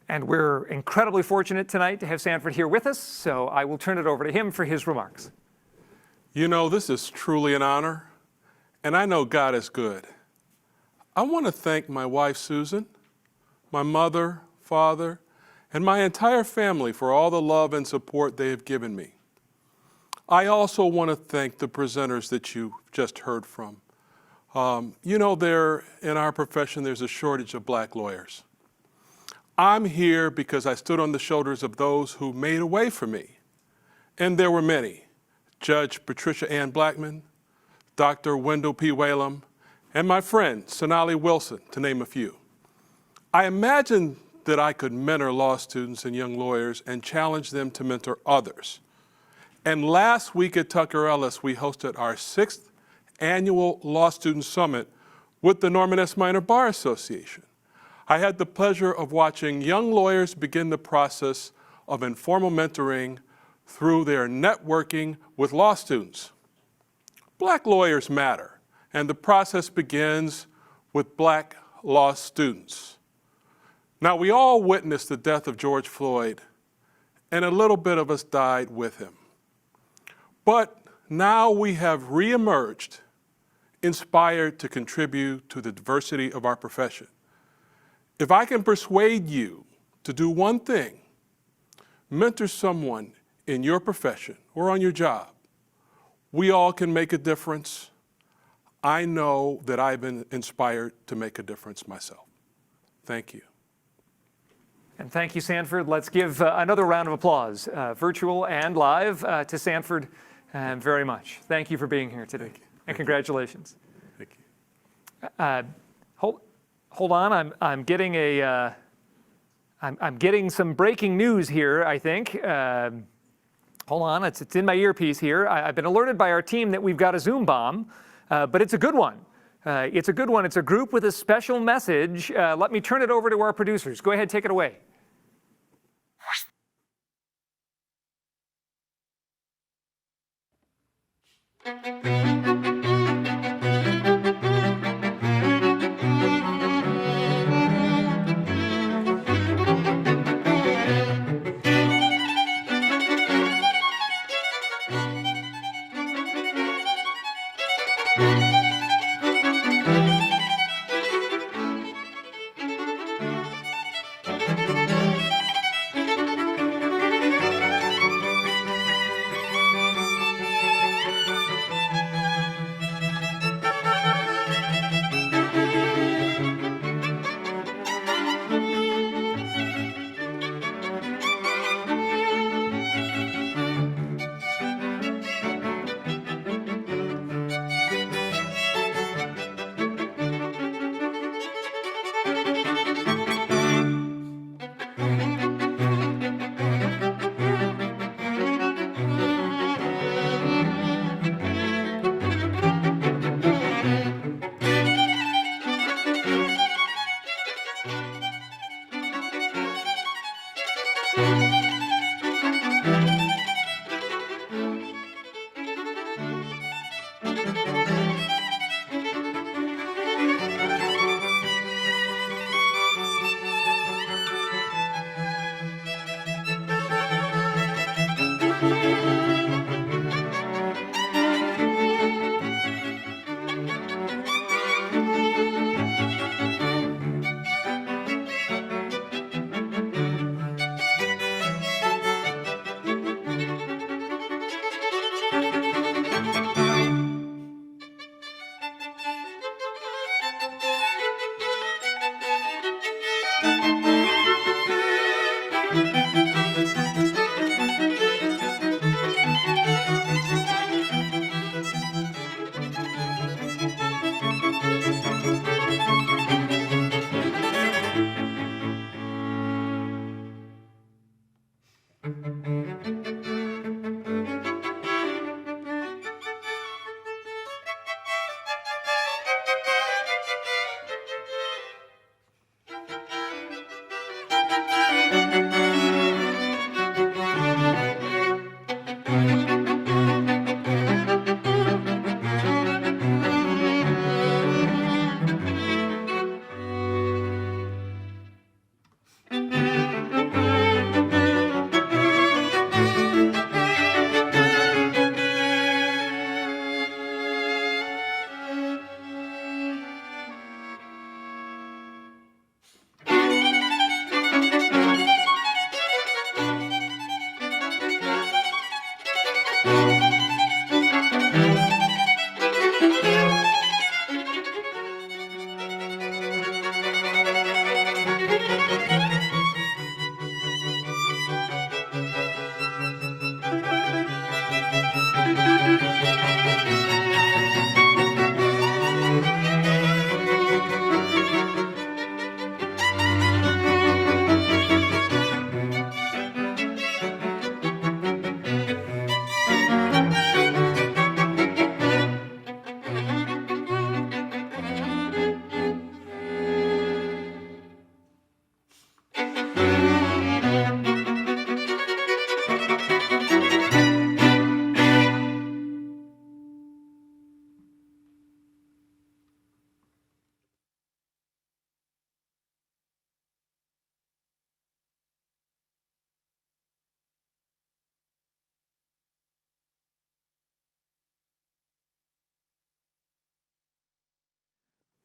B: And we're incredibly fortunate tonight to have Sanford here with us, so I will turn it over to him for his remarks.
W: You know, this is truly an honor, and I know God is good. I want to thank my wife, Susan, my mother, father, and my entire family for all the love and support they have given me. I also want to thank the presenters that you just heard from. You know, in our profession, there's a shortage of black lawyers. I'm here because I stood on the shoulders of those who made a way for me. And there were many. Judge Patricia Ann Blackman, Dr. Wendell P. Elam, and my friend, Sonali Wilson, to name a few. I imagined that I could mentor law students and young lawyers and challenge them to mentor others. And last week at Tucker Ellis, we hosted our 6th annual Law Student Summit with the Norman S. Minor Bar Association. I had the pleasure of watching young lawyers begin the process of informal mentoring through their networking with law students. Black lawyers matter, and the process begins with black law students. Now, we all witnessed the death of George Floyd, and a little bit of us died with him. But now we have reemerged, inspired to contribute to the diversity of our profession. If I can persuade you to do one thing, mentor someone in your profession or on your job, we all can make a difference. I know that I've been inspired to make a difference myself. Thank you.
B: And thank you, Sanford. Let's give another round of applause, virtual and live, to Sanford very much. Thank you for being here today. And congratulations.
W: Thank you.
B: Hold on. I'm getting I'm getting some breaking news here, I think. Hold on. It's in my earpiece here. I've been alerted by our team that we've got a Zoom bomb, but it's a good one. It's a good one. It's a group with a special message. Let me turn it over to our producers. Go ahead, take it away.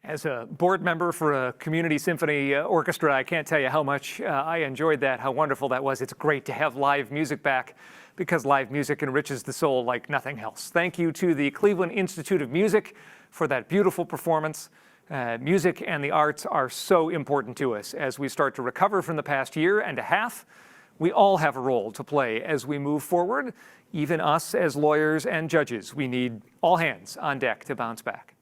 B: As a board member for a community symphony orchestra, I can't tell you how much I enjoyed that, how wonderful that was. It's great to have live music back because live music enriches the soul like nothing else. Thank you to the Cleveland Institute of Music for that beautiful performance. Music and the arts are so important to us as we start to recover from the past year and a half. We all have a role to play as we move forward, even us as lawyers and judges. We need all hands on deck to bounce back.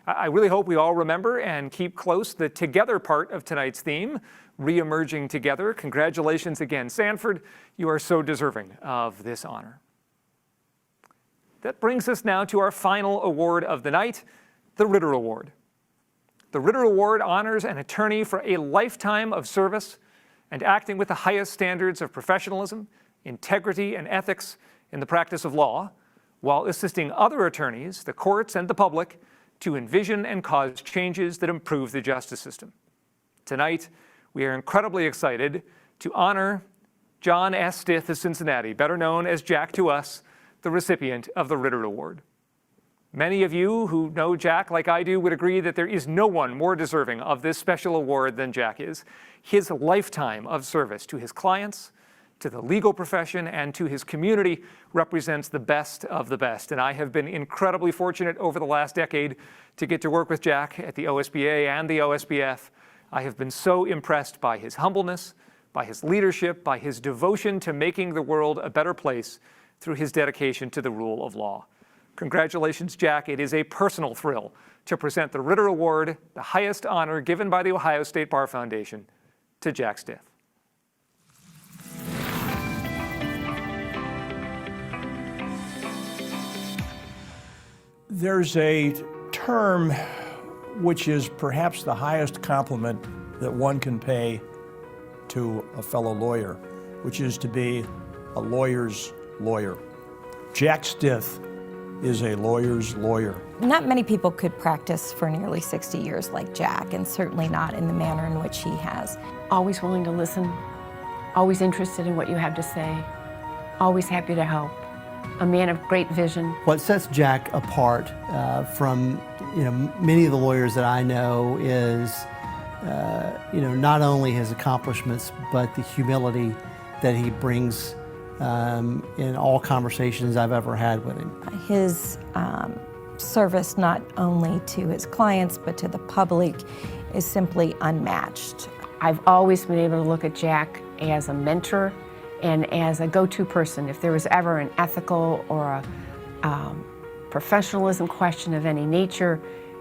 B: I really hope we all remember and keep close the together part of tonight's theme, re-emerging together. Congratulations again, Sanford. You are so deserving of this honor. That brings us now to our final award of the night, the Ritter Award. The Ritter Award honors an attorney for a lifetime of service and acting with the highest standards of professionalism, integrity, and ethics in the practice of law, while assisting other attorneys, the courts, and the public to envision and cause changes that improve the justice system. Tonight, we are incredibly excited to honor John S. Stith of Cincinnati, better known as Jack to us, the recipient of the Ritter Award. Many of you who know Jack like I do would agree that there is no one more deserving of this special award than Jack is. His lifetime of service to his clients, to the legal profession, and to his community represents the best of the best. And I have been incredibly fortunate over the last decade to get to work with Jack at the OSBA and the OSBF. I have been so impressed by his humbleness, by his leadership, by his devotion to making the world a better place through his dedication to the rule of law. Congratulations, Jack. It is a personal thrill to present the Ritter Award, the highest honor given by the Ohio State Bar Foundation, to Jack Stith.
A: There's a term which is perhaps the highest compliment that one can pay to a fellow lawyer, which is to be a lawyer's lawyer. Jack Stith is a lawyer's lawyer.
C: Not many people could practice for nearly 60 years like Jack, and certainly not in the manner in which he has.
E: Always willing to listen, always interested in what you have to say, always happy to help. A man of great vision.
X: What sets Jack apart from many of the lawyers that I know is not only his accomplishments but the humility that he brings in all conversations I've ever had with him.
C: His service not only to his clients but to the public is simply unmatched.
E: I've always been able to look at Jack as a mentor and as a go-to person. If there was ever an ethical or a professionalism question of any nature,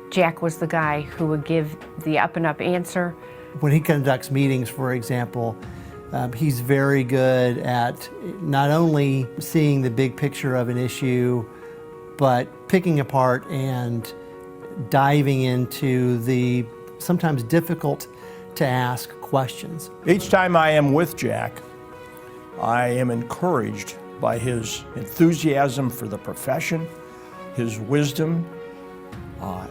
E: Jack was the guy who would give the up-and-up answer.
X: When he conducts meetings, for example, he's very good at not only seeing the big picture of an issue, but picking apart and diving into the sometimes difficult to ask questions.
A: Each time I am with Jack, I am encouraged by his enthusiasm for the profession, his wisdom,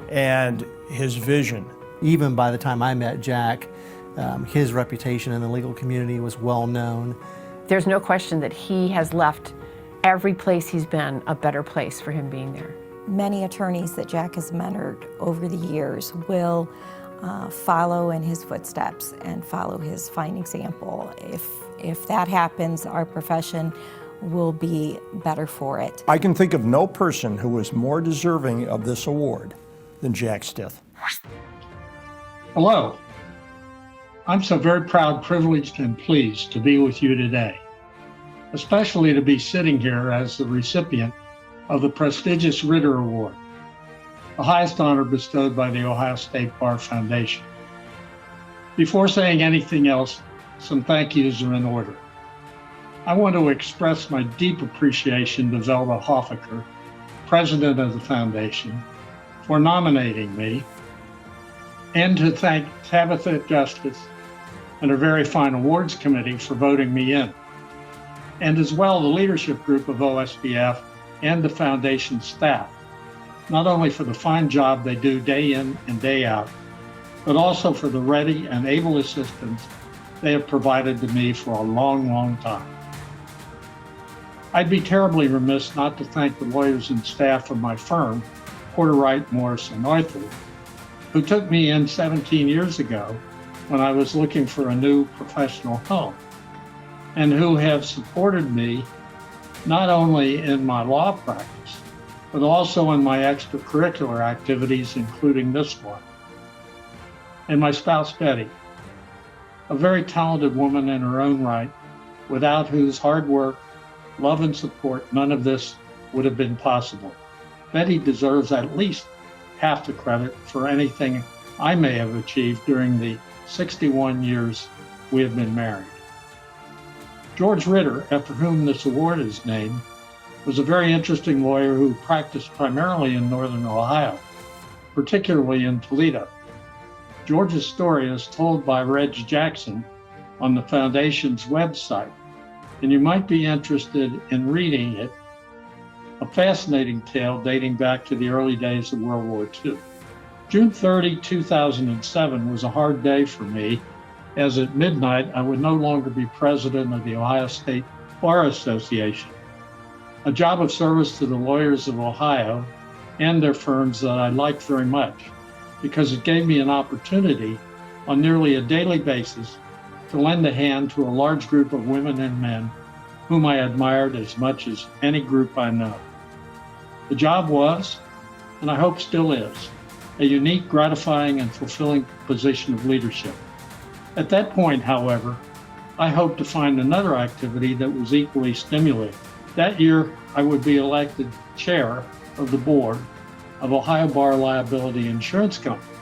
A: and his vision.
X: Even by the time I met Jack, his reputation in the legal community was well known.
E: There's no question that he has left every place he's been a better place for him being there.
C: Many attorneys that Jack has mentored over the years will follow in his footsteps and follow his fine example. If that happens, our profession will be better for it.
A: I can think of no person who is more deserving of this award than Jack Stith.
Y: Hello. I'm so very proud, privileged, and pleased to be with you today, especially to be sitting here as the recipient of the prestigious Ritter Award, the highest honor bestowed by the Ohio State Bar Foundation. Before saying anything else, some thank yous are in order. I want to express my deep appreciation to Velda Hoffaker, president of the foundation, for nominating me, and to thank Tabitha Justice and her very fine awards committee for voting me in, and as well the leadership group of OSBF and the foundation staff, not only for the fine job they do day in and day out, but also for the ready and able assistance they have provided to me for a long, long time. I'd be terribly remiss not to thank the lawyers and staff of my firm, Porter Wright, Morris & Arthur, who took me in 17 years ago when I was looking for a new professional home, and who have supported me not only in my law practice, but also in my extracurricular activities, including this one. And my spouse, Betty, a very talented woman in her own right, without whose hard work, love, and support, none of this would have been possible. Betty deserves at least half the credit for anything I may have achieved during the 61 years we have been married. George Ritter, after whom this award is named, was a very interesting lawyer who practiced primarily in Northern Ohio, particularly in Toledo. George's story is told by Reg Jackson on the Foundation's website, and you might be interested in reading it, a fascinating tale dating back to the early days of World War II. June 30, 2007 was a hard day for me, as at midnight I would no longer be president of the Ohio State Bar Association, a job of service to the lawyers of Ohio and their firms that I liked very much, because it gave me an opportunity on nearly a daily basis to lend a hand to a large group of women and men whom I admired as much as any group I know. The job was, and I hope still is, a unique, gratifying, and fulfilling position of leadership. At that point, however, I hoped to find another activity that was equally stimulating. That year, I would be elected chair of the board of Ohio Bar Liability Insurance Company,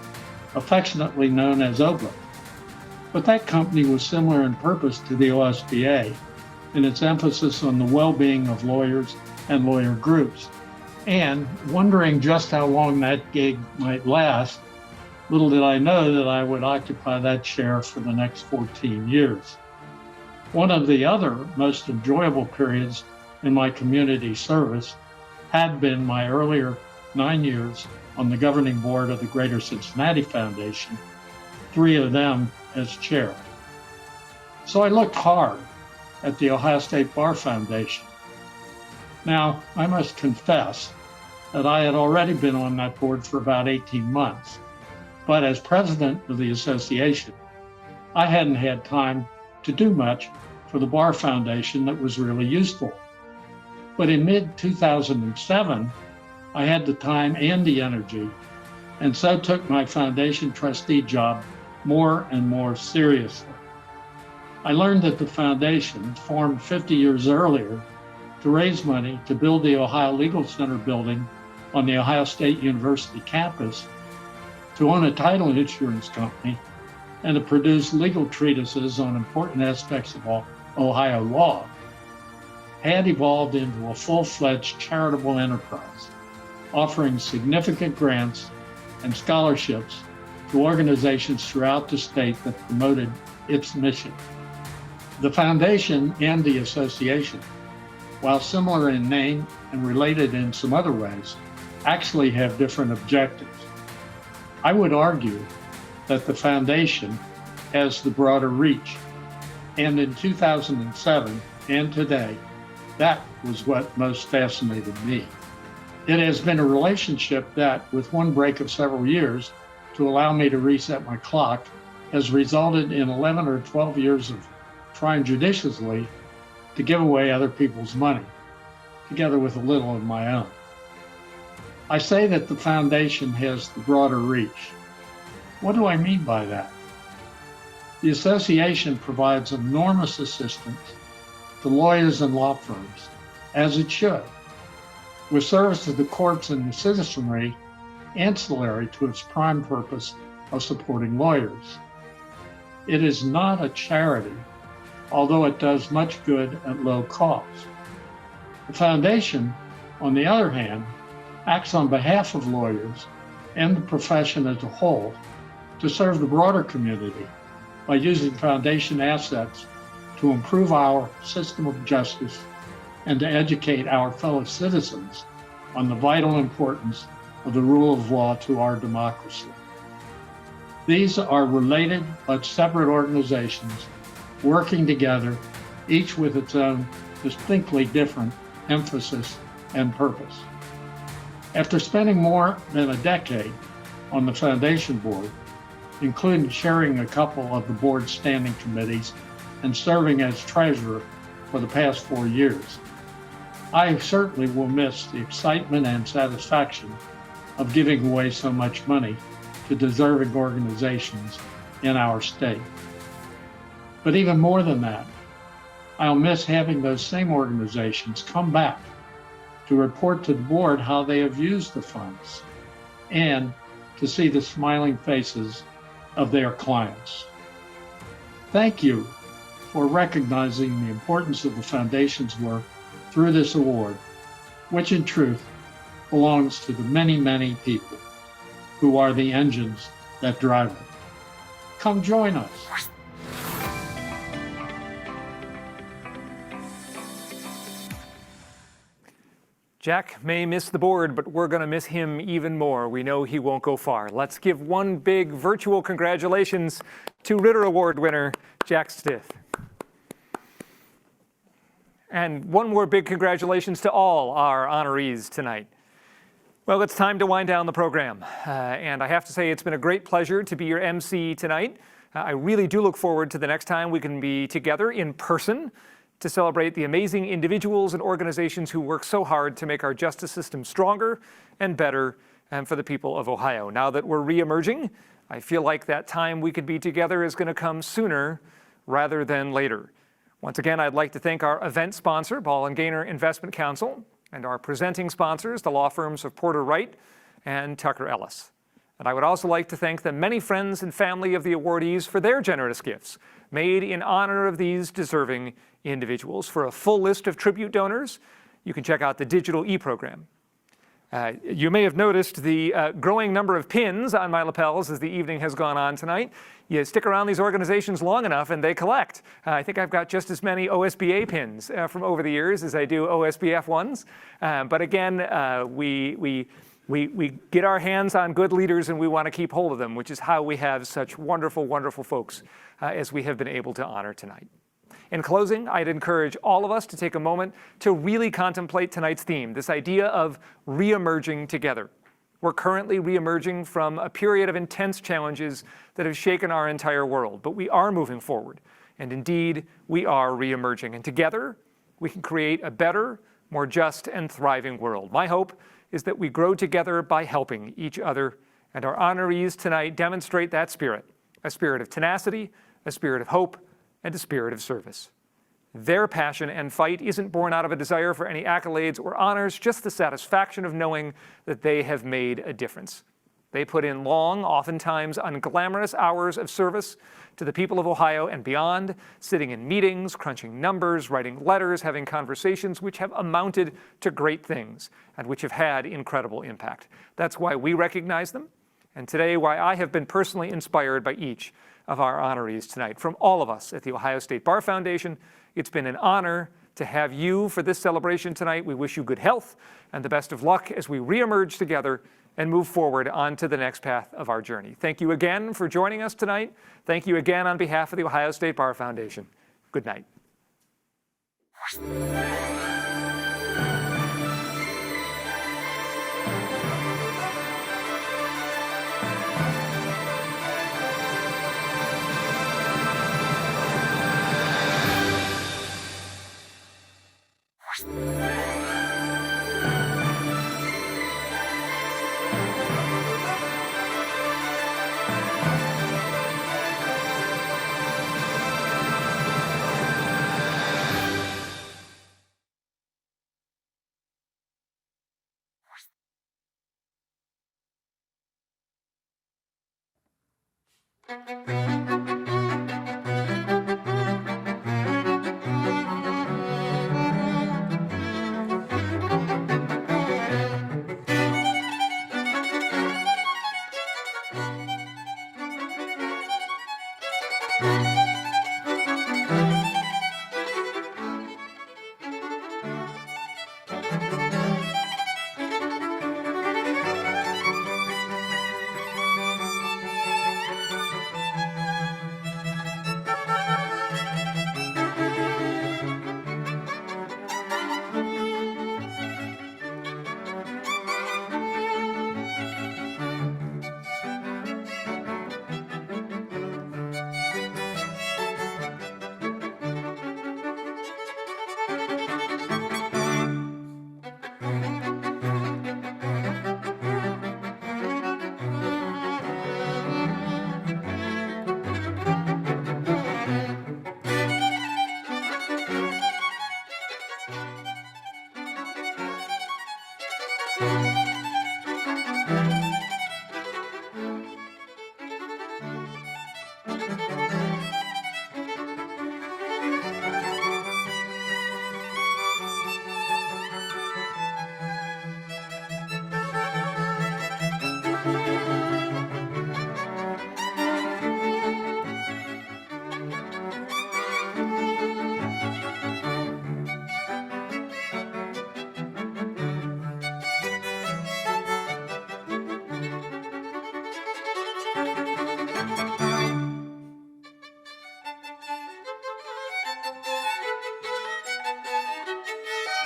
Y: affectionately known as OBLA. But that company was similar in purpose to the OSBA in its emphasis on the well-being of lawyers and lawyer groups. And wondering just how long that gig might last, little did I know that I would occupy that chair for the next 14 years. One of the other most enjoyable periods in my community service had been my earlier 9 years on the governing board of the Greater Cincinnati Foundation, 3 of them as chair. So I looked hard at the Ohio State Bar Foundation. Now, I must confess that I had already been on that board for about 18 months, but as president of the association, I hadn't had time to do much for the Bar Foundation that was really useful. But in mid-2007, I had the time and the energy, and so took my foundation trustee job more and more seriously. I learned that the foundation, formed 50 years earlier to raise money to build the Ohio Legal Center building on the Ohio State University campus, to own a title insurance company, and to produce legal treatises on important aspects of Ohio law, had evolved into a full-fledged charitable enterprise, offering significant grants and scholarships to organizations throughout the state that promoted its mission. The foundation and the association, while similar in name and related in some other ways, actually have different objectives. I would argue that the foundation has the broader reach, and in 2007 and today, that was what most fascinated me. It has been a relationship that, with one break of several years to allow me to reset my clock, has resulted in 11 or 12 years of trying judiciously to give away other people's money, together with a little of my own. I say that the foundation has the broader reach. What do I mean by that? The association provides enormous assistance to lawyers and law firms, as it should, with service to the courts and the citizenry ancillary to its prime purpose of supporting lawyers. It is not a charity, although it does much good at low cost. The foundation, on the other hand, acts on behalf of lawyers and the profession as a whole to serve the broader community by using foundation assets to improve our system of justice and to educate our fellow citizens on the vital importance of the rule of law to our democracy. These are related but separate organizations working together, each with its own distinctly different emphasis and purpose. After spending more than a decade on the foundation board, including chairing a couple of the board's standing committees and serving as treasurer for the past 4 years. I certainly will miss the excitement and satisfaction of giving away so much money to deserving organizations in our state. But even more than that, I'll miss having those same organizations come back to report to the board how they have used the funds and to see the smiling faces of their clients. Thank you for recognizing the importance of the foundation's work through this award, which in truth belongs to the many, many people who are the engines that drive it. Come join us.
B: Jack may miss the board, but we're going to miss him even more. We know he won't go far. Let's give one big virtual congratulations to Ritter Award winner, Jack Stith. And one more big congratulations to all our honorees tonight. Well, it's time to wind down the program. And I have to say, it's been a great pleasure to be your MC tonight. I really do look forward to the next time we can be together in person to celebrate the amazing individuals and organizations who work so hard to make our justice system stronger and better and for the people of Ohio. Now that we're re-emerging, I feel like that time we could be together is going to come sooner rather than later. Once again, I'd like to thank our event sponsor, Ball & Gaynor Investment Counsel, and our presenting sponsors, the law firms of Porter Wright and Tucker Ellis. And I would also like to thank the many friends and family of the awardees for their generous gifts made in honor of these deserving individuals. For a full list of tribute donors, you can check out the digital e-program. You may have noticed the growing number of pins on my lapels as the evening has gone on tonight. You stick around these organizations long enough and they collect. I think I've got just as many OSBA pins from over the years as I do OSBF ones. But again, we get our hands on good leaders and we want to keep hold of them, which is how we have such wonderful, wonderful folks as we have been able to honor tonight. In closing, I'd encourage all of us to take a moment to really contemplate tonight's theme, this idea of re-emerging together. We're currently re-emerging from a period of intense challenges that have shaken our entire world, but we are moving forward. And indeed, we are re-emerging. And together, we can create a better, more just and thriving world. My hope is that we grow together by helping each other. And our honorees tonight demonstrate that spirit, a spirit of tenacity, a spirit of hope, and a spirit of service. Their passion and fight isn't born out of a desire for any accolades or honors, just the satisfaction of knowing that they have made a difference. They put in long, oftentimes unglamorous hours of service to the people of Ohio and beyond, sitting in meetings, crunching numbers, writing letters, having conversations which have amounted to great things and which have had incredible impact. That's why we recognize them, and today why I have been personally inspired by each of our honorees tonight. From all of us at the Ohio State Bar Foundation, it's been an honor to have you for this celebration tonight. We wish you good health and the best of luck as we reemerge together and move forward onto the next path of our journey. Thank you again for joining us tonight. Thank you again on behalf of the Ohio State Bar Foundation. Good night.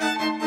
D: you.